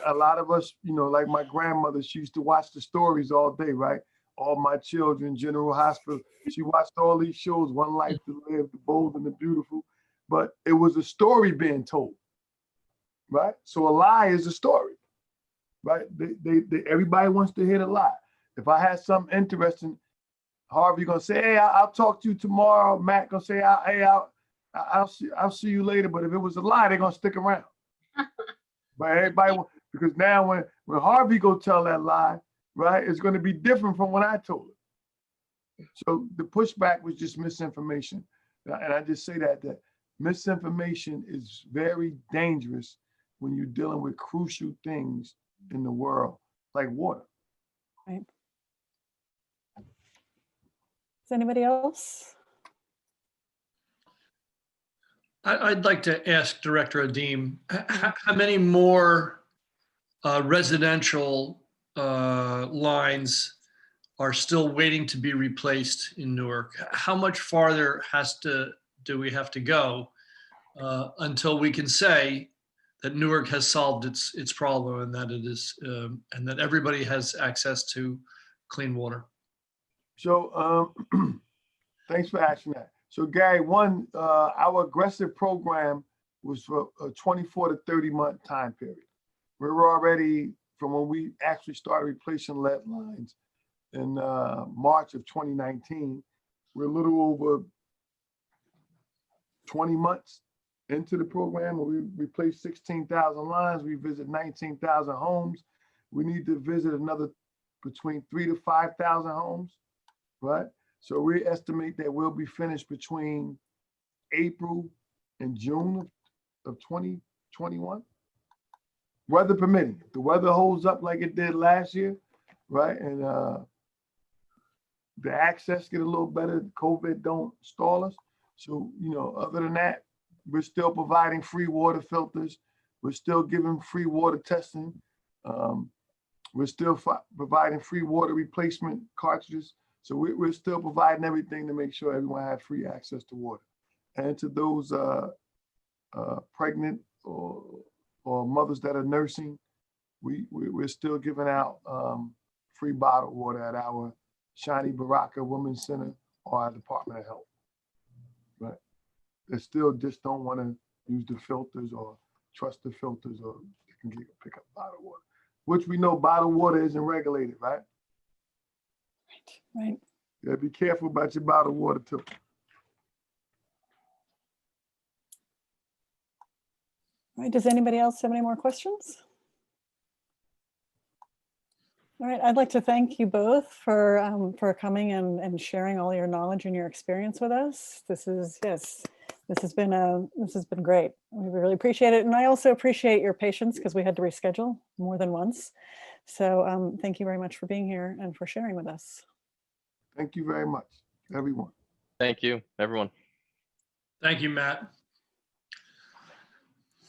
a lot of us, you know, like my grandmother, she used to watch the stories all day, right? All My Children, General Hospital. She watched all these shows, One Life to Live, The Bold and the Beautiful, but it was a story being told, right? So a lie is a story, right? Everybody wants to hear the lie. If I had something interesting, Harvey gonna say, hey, I'll talk to you tomorrow. Matt gonna say, hey, I'll see you later. But if it was a lie, they're gonna stick around. But everybody, because now when Harvey go tell that lie, right, it's gonna be different from what I told it. So the pushback was just misinformation. And I just say that misinformation is very dangerous when you're dealing with crucial things in the world, like water. Right. Is anybody else? I'd like to ask Director Adeem, how many more residential lines are still waiting to be replaced in Newark? How much farther do we have to go until we can say that Newark has solved its problem and that it is and that everybody has access to clean water? So thanks for asking that. So Gary, our aggressive program was for a 24 to 30 month time period. We were already, from when we actually started replacing lead lines in March of 2019, we're a little over 20 months into the program. We replaced 16,000 lines. We visit 19,000 homes. We need to visit another between 3,000 to 5,000 homes, right? So we estimate that we'll be finished between April and June of 2021. Weather permitting. If the weather holds up like it did last year, right? And the access get a little better, COVID don't stall us. So, other than that, we're still providing free water filters. We're still giving free water testing. We're still providing free water replacement cartridges. So we're still providing everything to make sure everyone has free access to water. And to those pregnant or mothers that are nursing, we're still giving out free bottled water at our Shani Baraka Women's Center or our Department of Health. Right? They still just don't want to use the filters or trust the filters, or they can pick up bottled water, which we know bottled water isn't regulated, right? Right. Yeah, be careful about your bottled water too. Right. Does anybody else have any more questions? All right. I'd like to thank you both for coming and sharing all your knowledge and your experience with us. This has been great. We really appreciate it, and I also appreciate your patience because we had to reschedule more than once. So thank you very much for being here and for sharing with us. Thank you very much, everyone. Thank you, everyone. Thank you, Matt.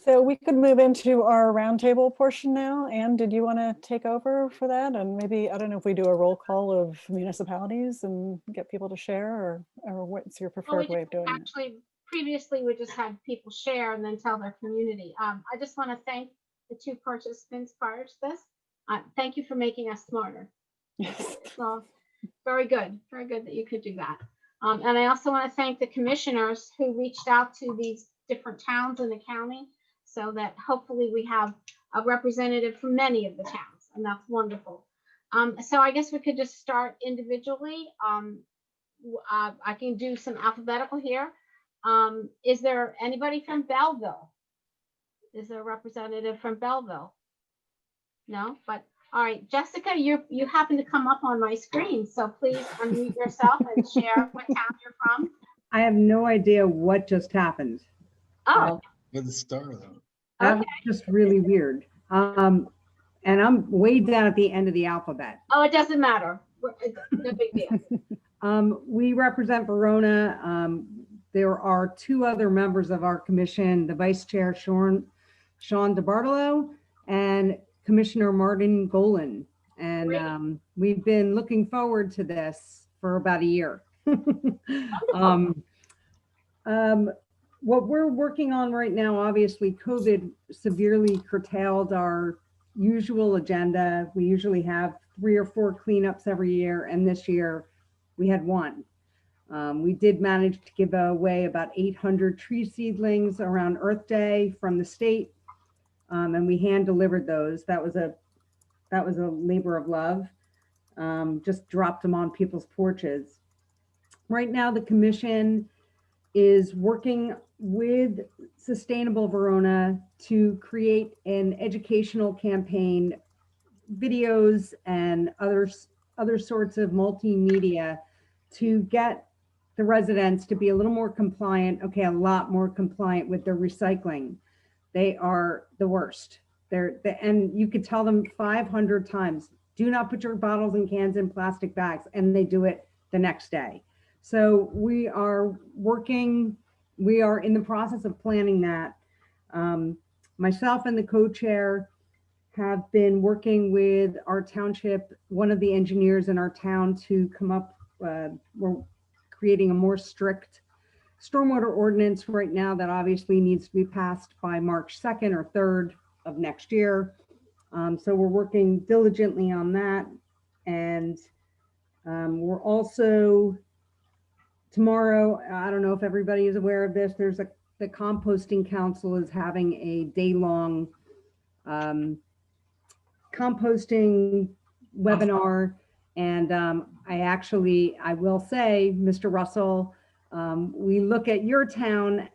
So we could move into our roundtable portion now. Anne, did you want to take over for that? And maybe, I don't know if we do a roll call of municipalities and get people to share, or what's your preferred way of doing it? Actually, previously we just had people share and then tell their community. I just want to thank the two participants prior to this. Thank you for making us smarter. So very good that you could do that. And I also want to thank the commissioners who reached out to these different towns in the county, so that hopefully we have a representative from many of the towns, and that's wonderful. So I guess we could just start individually. I can do some alphabetical here. Is there anybody from Belleville? Is there a representative from Belleville? No, but all right, Jessica, you happen to come up on my screen, so please unmute yourself and share what town you're from. I have no idea what just happened. Oh, With the star though. That was just really weird. And I'm way down at the end of the alphabet. oh, it doesn't matter. No big deal. We represent Verona. There are two other members of our commission, the Vice Chair, Sean DeBartolo, and Commissioner Martin Golan. And we've been looking forward to this for about a year. What we're working on right now, obviously COVID severely curtailed our usual agenda. We usually have 3 or 4 cleanups every year, and this year we had 1. We did manage to give away about 800 tree seedlings around Earth Day from the state, and we hand delivered those. That was a labor of love. Just dropped them on people's porches. Right now, the commission is working with Sustainable Verona to create an educational campaign, videos and other sorts of multimedia to get the residents to be a little more compliant, a lot more compliant with their recycling. They are the worst. And you could tell them 500 times, do not put your bottles and cans in plastic bags, and they do it the next day. So we are in the process of planning that. Myself and the co-chair have been working with our township, one of the engineers in our town, to come up, we're creating a more strict stormwater ordinance right now that obviously needs to be passed by March 2nd or 3rd of next year. So we're working diligently on that. And we're also, tomorrow, I don't know if everybody is aware of this, the Composting Council is having a day-long composting webinar. And I will say, Mr. Russell, we look at your town,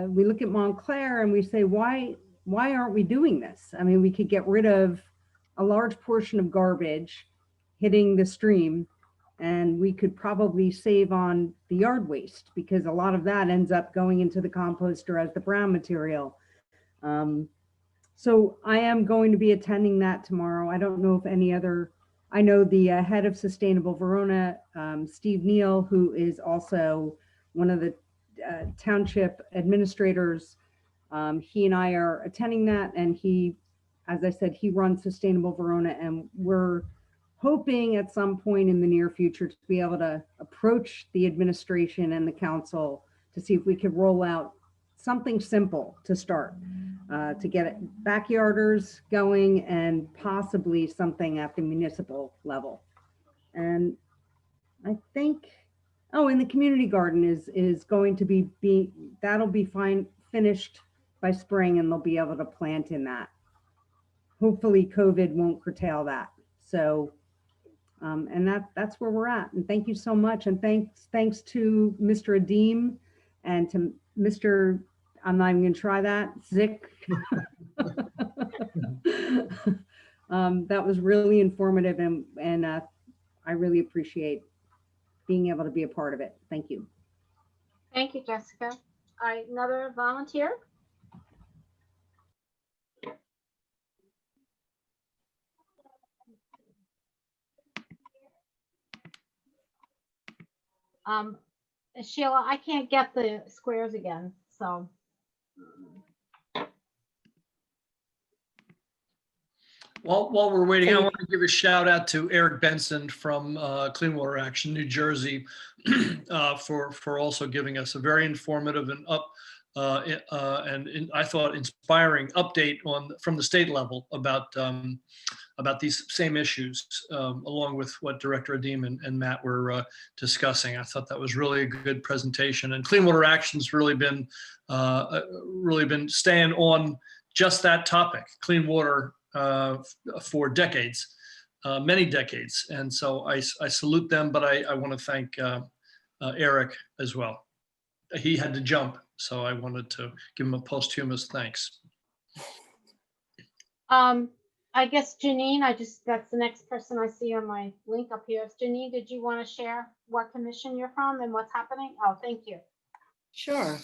we look at Montclair, and we say, why aren't we doing this? I mean, we could get rid of a large portion of garbage hitting the stream, and we could probably save on the yard waste, because a lot of that ends up going into the composter as the brown material. So I am going to be attending that tomorrow. I don't know if I know the head of Sustainable Verona, Steve Neal, who is also one of the township administrators. He and I are attending that, and he, as I said, he runs Sustainable Verona, and we're hoping at some point in the near future to be able to approach the administration and the council to see if we could roll out something simple to start, to get backyarders going, and possibly something at the municipal level. And I think, and the community garden is going to that'll be finished by spring, and they'll be able to plant in that. Hopefully COVID won't curtail that. So, and that's where we're at. And thank you so much. And thanks to Mr. Adeem and to Mr. I'm not even gonna try that, Csik. That was really informative, and I really appreciate being able to be a part of it. Thank you. Thank you, Jessica. All right, another volunteer? Sheila, I can't get the squares again, so. While we're waiting, I want to give a shout out to Eric Benson from Clean Water Action, New Jersey, for also giving us a very informative and I thought inspiring update from the state level about these same issues, along with what Director Adeem and Matt were discussing. I thought that was really a good presentation, and Clean Water Action's really been staying on just that topic, clean water, for decades, many decades. And so I salute them, but I want to thank Eric as well. He had to jump, so I wanted to give him a posthumous thanks. I guess Janine, that's the next person I see on my link up here. Janine, did you want to share what commission you're from and what's happening? Oh, thank you. Sure.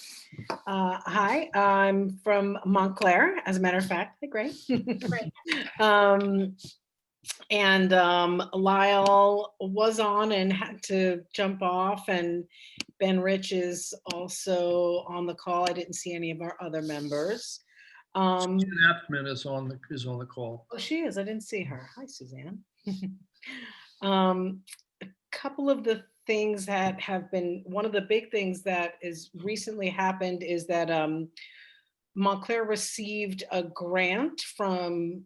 Hi, I'm from Montclair, as a matter of fact. Hey, great. Great. Lyle was on and had to jump off, and Ben Rich is also on the call. I didn't see any of our other members. Suzanne Aptman is on the call. Oh, she is. I didn't see her. Hi, Suzanne. A couple of the things that have been, one of the big things that is recently happened is that Montclair received a grant from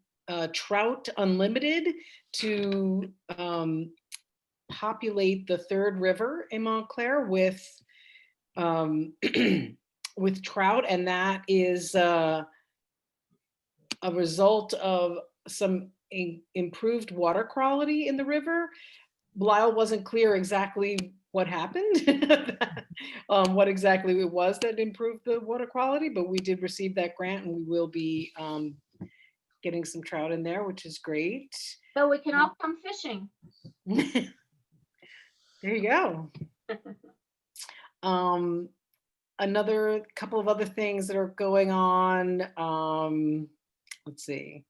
Trout Unlimited to populate the third river in Montclair with with trout, and that is a result of some improved water quality in the river. Lyle wasn't clear exactly what happened, what exactly it was that improved the water quality, but we did receive that grant, and we will be getting some trout in there, which is great. So we can all come fishing. There you go. Another couple of other things that are going on. Let's see.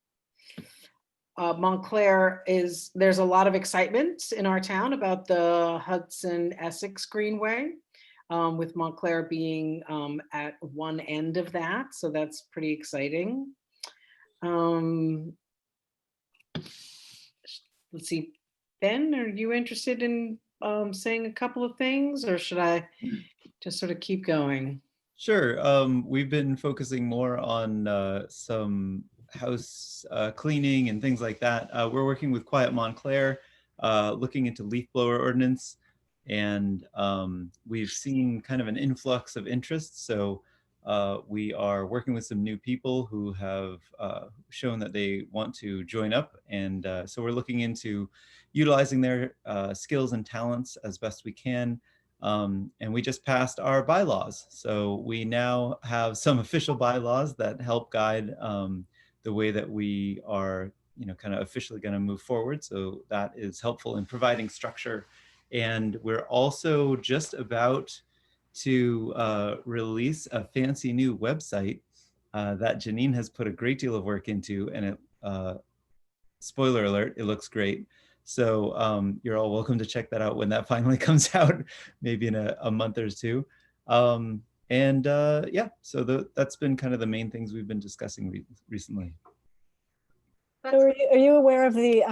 Montclair there's a lot of excitement in our town about the Hudson Essex Greenway, with Montclair being at one end of that. So that's pretty exciting. Let's see, Ben, are you interested in saying a couple of things, or should I just sort of keep going? Sure. We've been focusing more on some house cleaning and things like that. We're working with Quiet Montclair, looking into leaf blower ordinance, and we've seen kind of an influx of interest. So we are working with some new people who have shown that they want to join up. And so we're looking into utilizing their skills and talents as best we can. And we just passed our bylaws. So we now have some official bylaws that help guide the way that we are, kind of officially going to move forward. So that is helpful in providing structure. And we're also just about to release a fancy new website that Janine has put a great deal of work into, and it, spoiler alert, it looks great. So you're all welcome to check that out when that finally comes out, maybe in a month or two. Yeah, so that's been kind of the main things we've been discussing recently. So are you aware of the,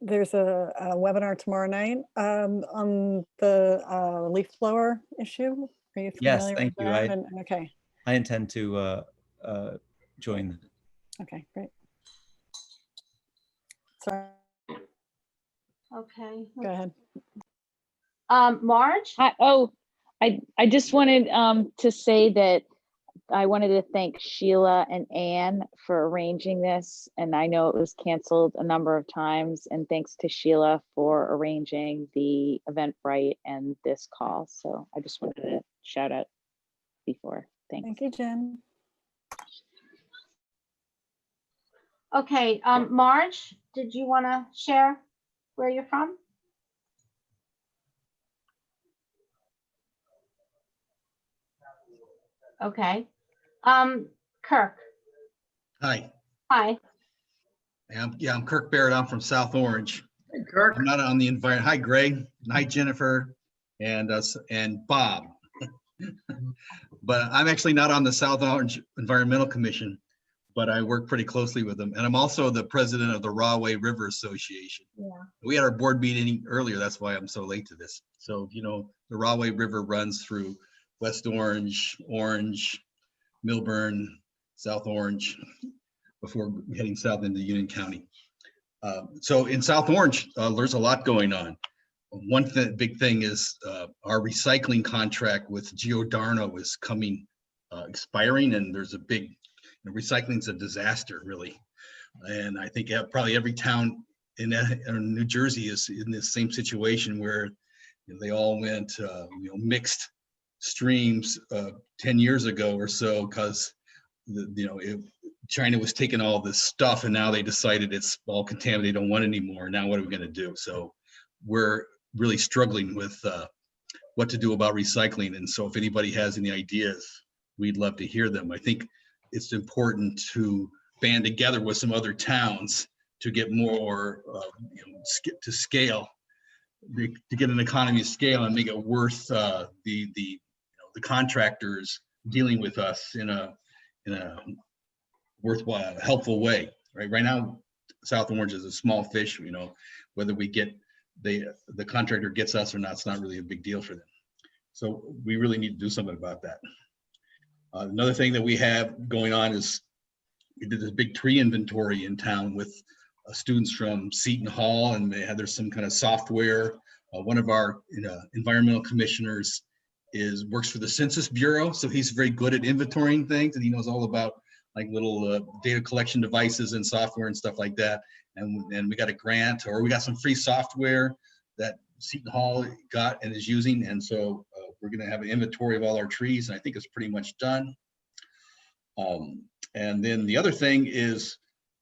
there's a webinar tomorrow night on the leaf blower issue? Are you familiar Yes, thank with you. that? Okay. I intend to join. Okay, great. Sorry. Okay. Go ahead. Marge? I just wanted to say that I wanted to thank Sheila and Anne for arranging this. And I know it was canceled a number of times. And thanks to Sheila for arranging the Eventbrite and this call. So I just wanted to shout out before. Thanks. Thank you, Jen. Okay, Marge, did you want to share where you're from? Okay. Kirk. Hi. Hi. I'm Kirk Barrett. I'm from South Orange. Hey, Kirk. I'm not on the environment. Hi, Greg. And hi, Jennifer, and Bob. But I'm actually not on the South Orange Environmental Commission, but I work pretty closely with them. And I'm also the president of the Rahway River Association. Yeah. We had our board meeting earlier. That's why I'm so late to this. So, the Rahway River runs through West Orange, Orange, Milburn, South Orange, before heading south into Union County. So in South Orange, there's a lot going on. One big thing is our recycling contract with Giordano is expiring, and there's a big, recycling's a disaster, really. And I think probably every town in New Jersey is in the same situation where they all went, mixed streams 10 years ago or so, because China was taking all this stuff, and now they decided it's all contaminated, don't want it anymore. Now what are we going to do? So we're really struggling with what to do about recycling. And so if anybody has any ideas, we'd love to hear them. I think it's important to band together with some other towns to get more to scale, to get an economy of scale and make it worth the contractors dealing with us in a worthwhile, helpful way. Right now, South Orange is a small fish. Whether we get the contractor gets us or not, it's not really a big deal for them. So we really need to do something about that. Another thing that we have going on is we did this big tree inventory in town with students from Seton Hall, and they had, there's some kind of software. One of our environmental commissioners works for the Census Bureau, so he's very good at inventorying things, and he knows all about like little data collection devices and software and stuff like that. And we got a grant, or we got some free software that Seton Hall got and is using, and so we're going to have an inventory of all our trees, and I think it's pretty much done. And then the other thing is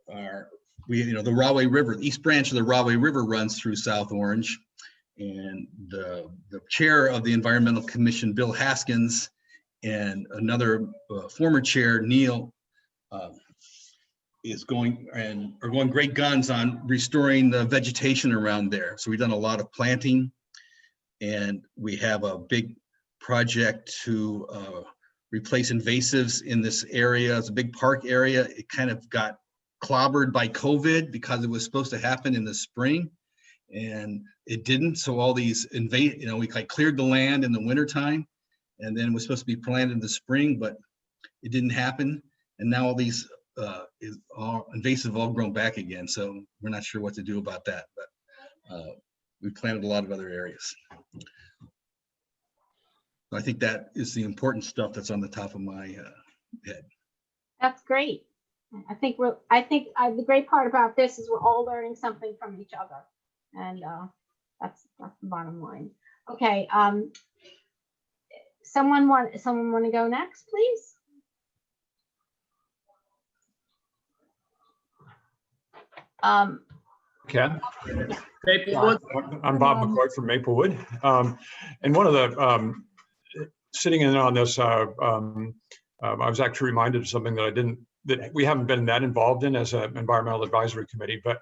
the Rahway River, the East Branch of the Rahway River runs through South Orange, and the chair of the Environmental Commission, Bill Haskins, and another former chair, Neil, are going great guns on restoring the vegetation around there. So we've done a lot of planting, and we have a big project to replace invasives in this area. It's a big park area. It kind of got clobbered by COVID because it was supposed to happen in the spring, and it didn't. So all these we cleared the land in the wintertime, and then it was supposed to be planted in the spring, but it didn't happen. And now all these invasive all grown back again. So we're not sure what to do about that, but we planted a lot of other areas. I think that is the important stuff that's on the top of my head. That's great. I think the great part about this is we're all learning something from each other, and that's the bottom line. Okay. Someone want to go next, please? Ken? Maplewood. I'm Bob McCoy from Maplewood. And one of the, sitting in on this, I was actually reminded of something that we haven't been that involved in as an environmental advisory committee, but,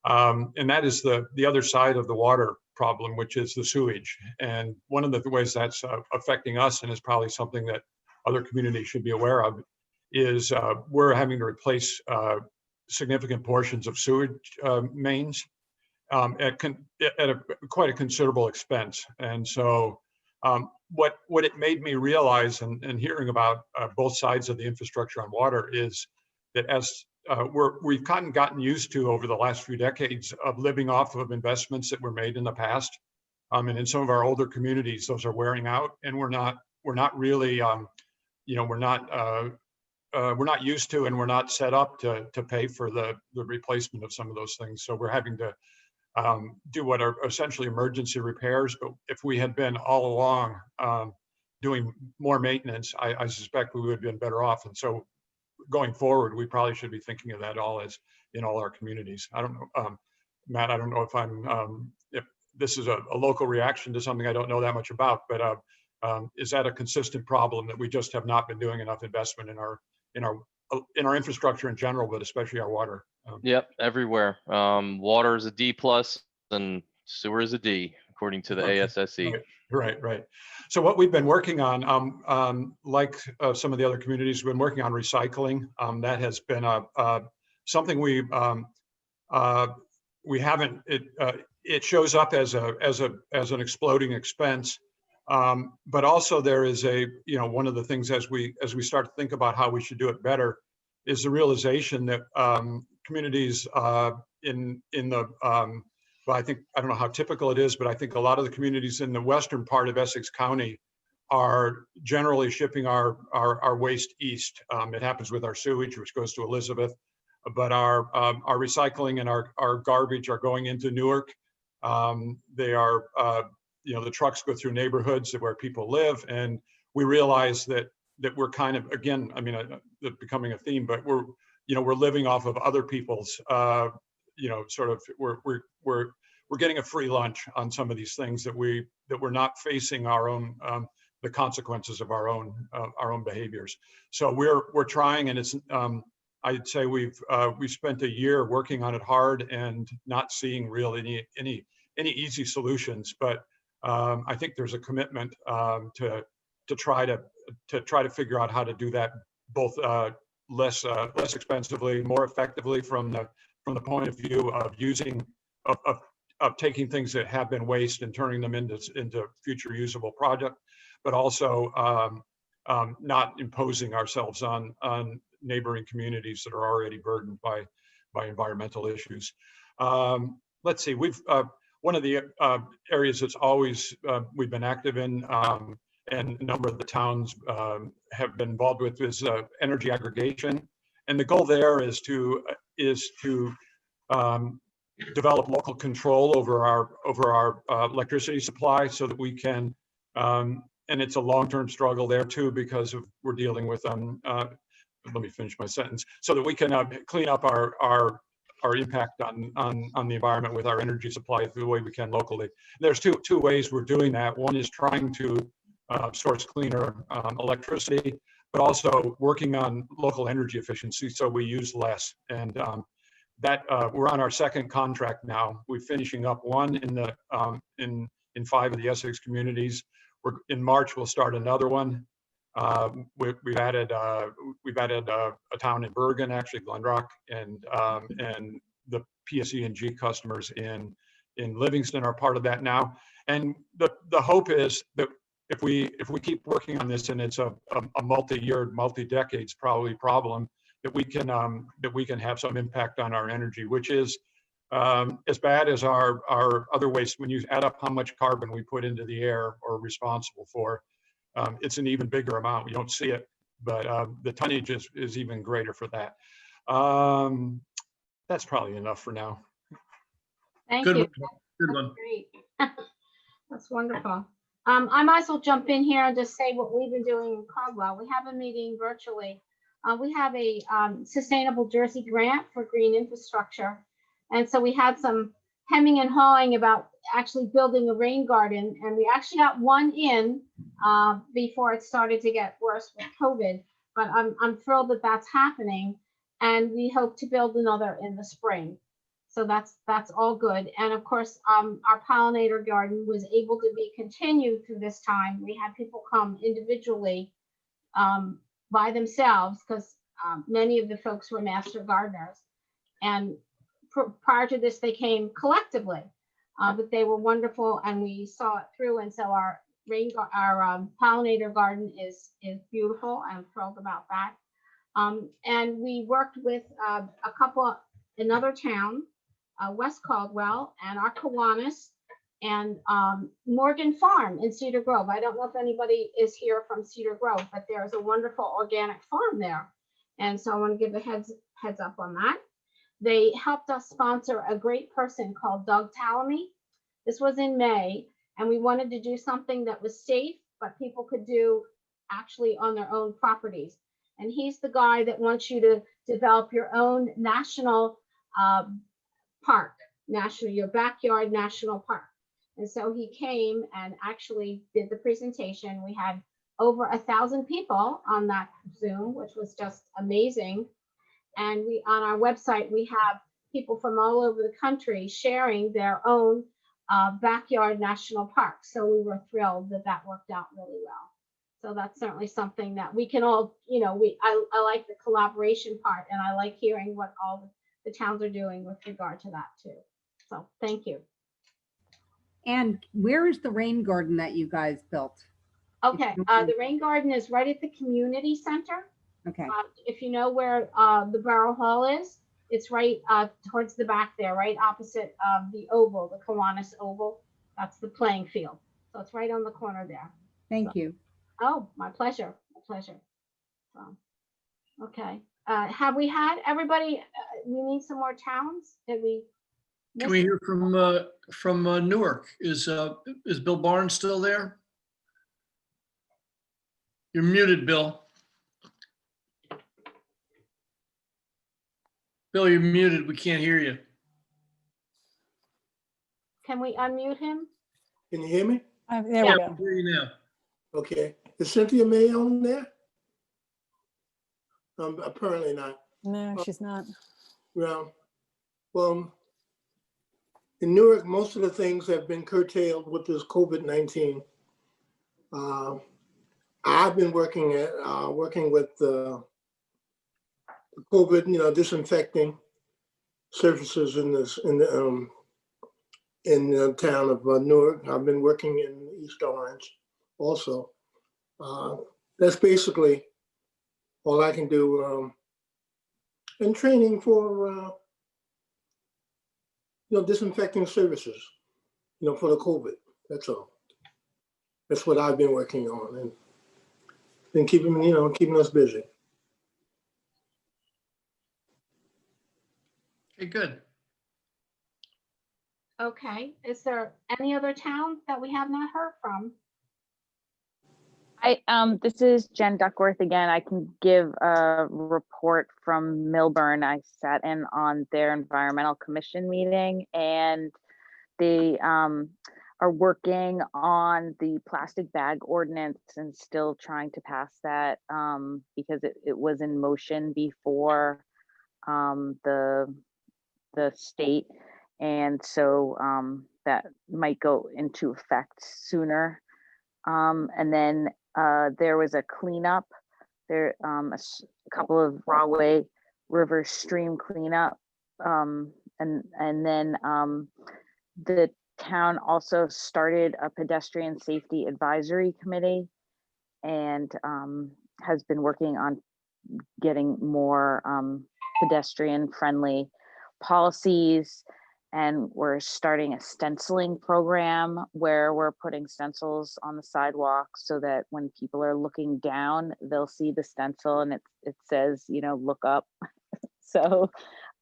and that is the other side of the water problem, which is the sewage. And one of the ways that's affecting us, and is probably something that other communities should be aware of, is we're having to replace significant portions of sewage mains at quite a considerable expense. And so what it made me realize, and hearing about both sides of the infrastructure on water, is that as we've kind of gotten used to over the last few decades of living off of investments that were made in the past, and in some of our older communities, those are wearing out, and we're not really, we're not used to, and we're not set up to pay for the replacement of some of those things. So we're having to do what are essentially emergency repairs. But if we had been all along doing more maintenance, I suspect we would have been better off. And so going forward, we probably should be thinking of that all as in all our communities. I don't know, Matt, I don't know if this is a local reaction to something I don't know that much about, but is that a consistent problem that we just have not been doing enough investment in our infrastructure in general, but especially our water? Yep, everywhere. Water is a D+, and sewer is a D, according to the ASSE. Right. So what we've been working on, like some of the other communities, we've been working on recycling. That has been something we haven't. It shows up as an exploding expense. But also there is one of the things as we start to think about how we should do it better is the realization that communities in the well, I don't know how typical it is, but I think a lot of the communities in the western part of Essex County are generally shipping our waste east. It happens with our sewage, which goes to Elizabeth, but our recycling and our garbage are going into Newark. They are the trucks go through neighborhoods where people live, and we realize that we're kind of, again, I mean, becoming a theme, but we're living off of other people's, sort of, we're getting a free lunch on some of these things that we're not facing our own, the consequences of our own behaviors. So we're trying, and it's, I'd say we've spent a year working on it hard and not seeing really any easy solutions, but I think there's a commitment to try to figure out how to do that both less expensively, more effectively from the point of view of taking things that have been waste and turning them into future usable product, but also not imposing ourselves on neighboring communities that are already burdened by environmental issues. Let's see, one of the areas that's always we've been active in, and a number of the towns have been involved with, is energy aggregation. And the goal there is to develop local control over our electricity supply, so that we can, and it's a long-term struggle there too, because we're dealing with let me finish my sentence, so that we can clean up our impact on the environment with our energy supply the way we can locally. There's two ways we're doing that. One is trying to source cleaner electricity, but also working on local energy efficiency so we use less. And that we're on our second contract now. We're finishing up one in 5 of the Essex communities. In March we'll start another one. We've added a town in Bergen, actually Glen Rock, and the PSE&G customers in Livingston are part of that now. And the hope is that if we keep working on this, and it's a multi-year, multi-decades probably problem, that we can have some impact on our energy, which is as bad as our other waste. When you add up how much carbon we put into the air or are responsible for, it's an even bigger amount. You don't see it, but the tonnage is even greater for that. That's probably enough for now. Thank Good you. one. Good one. Great. That's wonderful. I might as well jump in here and just say what we've been doing in Caldwell. We have a meeting virtually. We have a Sustainable Jersey grant for green infrastructure. And so we had some hemming and hawing about actually building a rain garden. And we actually got one in before it started to get worse with COVID. But I'm thrilled that that's happening. And we hope to build another in the spring. So that's all good. And of course, our pollinator garden was able to be continued through this time. We had people come individually by themselves, because many of the folks were master gardeners. And prior to this, they came collectively, but they were wonderful, and we saw it through. And so our pollinator garden is beautiful. I'm thrilled about that. And we worked with another town, West Caldwell, and our Kiwanis, and Morgan Farm in Cedar Grove. I don't know if anybody is here from Cedar Grove, but there's a wonderful organic farm there. And so I want to give a heads up on that. They helped us sponsor a great person called Doug Talamy. This was in May, and we wanted to do something that was safe, but people could do actually on their own properties. And he's the guy that wants you to develop your own national park, your backyard national park. And so he came and actually did the presentation. We had over 1,000 people on that Zoom, which was just amazing. And on our website, we have people from all over the country sharing their own backyard national parks. So we were thrilled that that worked out really well. So that's certainly something that we can all, I like the collaboration part, and I like hearing what all the towns are doing with regard to that too. So thank you. And where is the rain garden that you guys built? Okay, the rain garden is right at the community center. Okay. If you know where the Borough Hall is, it's right towards the back there, right opposite the oval, the Kiwanis Oval. That's the playing field. So it's right on the corner there. Thank you. Oh, my pleasure. My pleasure. So, okay. Have we had everybody? We need some more towns. Did we? Can we hear from Newark? Is Bill Barnes still there? You're muted, Bill. Bill, you're muted. We can't hear you. Can we unmute him? Can you hear me? There we go. I hear you now. Okay. Is Cynthia May on there? Apparently not. No, she's not. Well, in Newark, most of the things have been curtailed with this COVID-19. I've been working with the COVID, disinfecting surfaces in the town of Newark. I've been working in East Orange also. that's basically all I can do. And training for, disinfecting services, for the COVID. That's all. That's what I've been working on and been keeping us busy. Okay, good. Okay, is there any other town that we have not heard from? This is Jen Duckworth again. I can give a report from Milburn. I sat in on their environmental commission meeting, and they are working on the plastic bag ordinance and still trying to pass that because it was in motion before the state, and so that might go into effect sooner. And then there was a cleanup. There a couple of Rahway River stream cleanup, and then the town also started a pedestrian safety advisory committee, and has been working on getting more pedestrian friendly policies. And we're starting a stenciling program where we're putting stencils on the sidewalk so that when people are looking down, they'll see the stencil and it says, look up. So,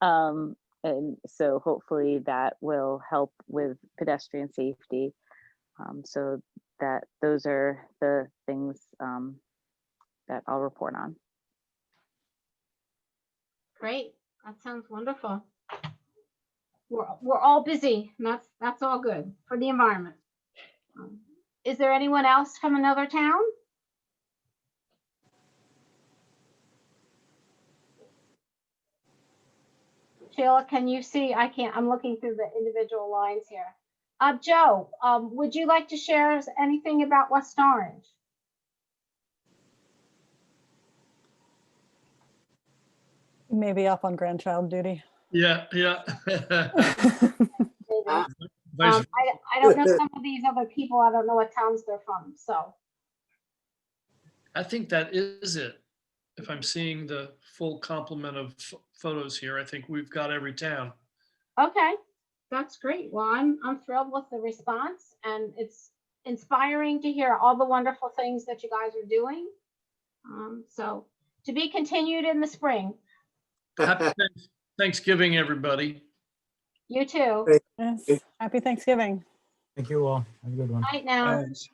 and so hopefully that will help with pedestrian safety. So that those are the things that I'll report on. Great, that sounds wonderful. We're all busy, and that's all good for the environment. Is there anyone else from another town? Sheila, can you see? I can't, I'm looking through the individual lines here. Joe, would you like to share anything about West Orange? Maybe off on grandchild duty. Yeah. I don't know some of these other people. I don't know what towns they're from, so. I think that is it. If I'm seeing the full complement of photos here, I think we've got every town. Okay, that's great. Well, I'm thrilled with the response, and it's inspiring to hear all the wonderful things that you guys are doing. So to be continued in the spring. Happy Thanksgiving, everybody. You too. Yes. Happy Thanksgiving. Thank you all. Have a good one. Night now. Thanks.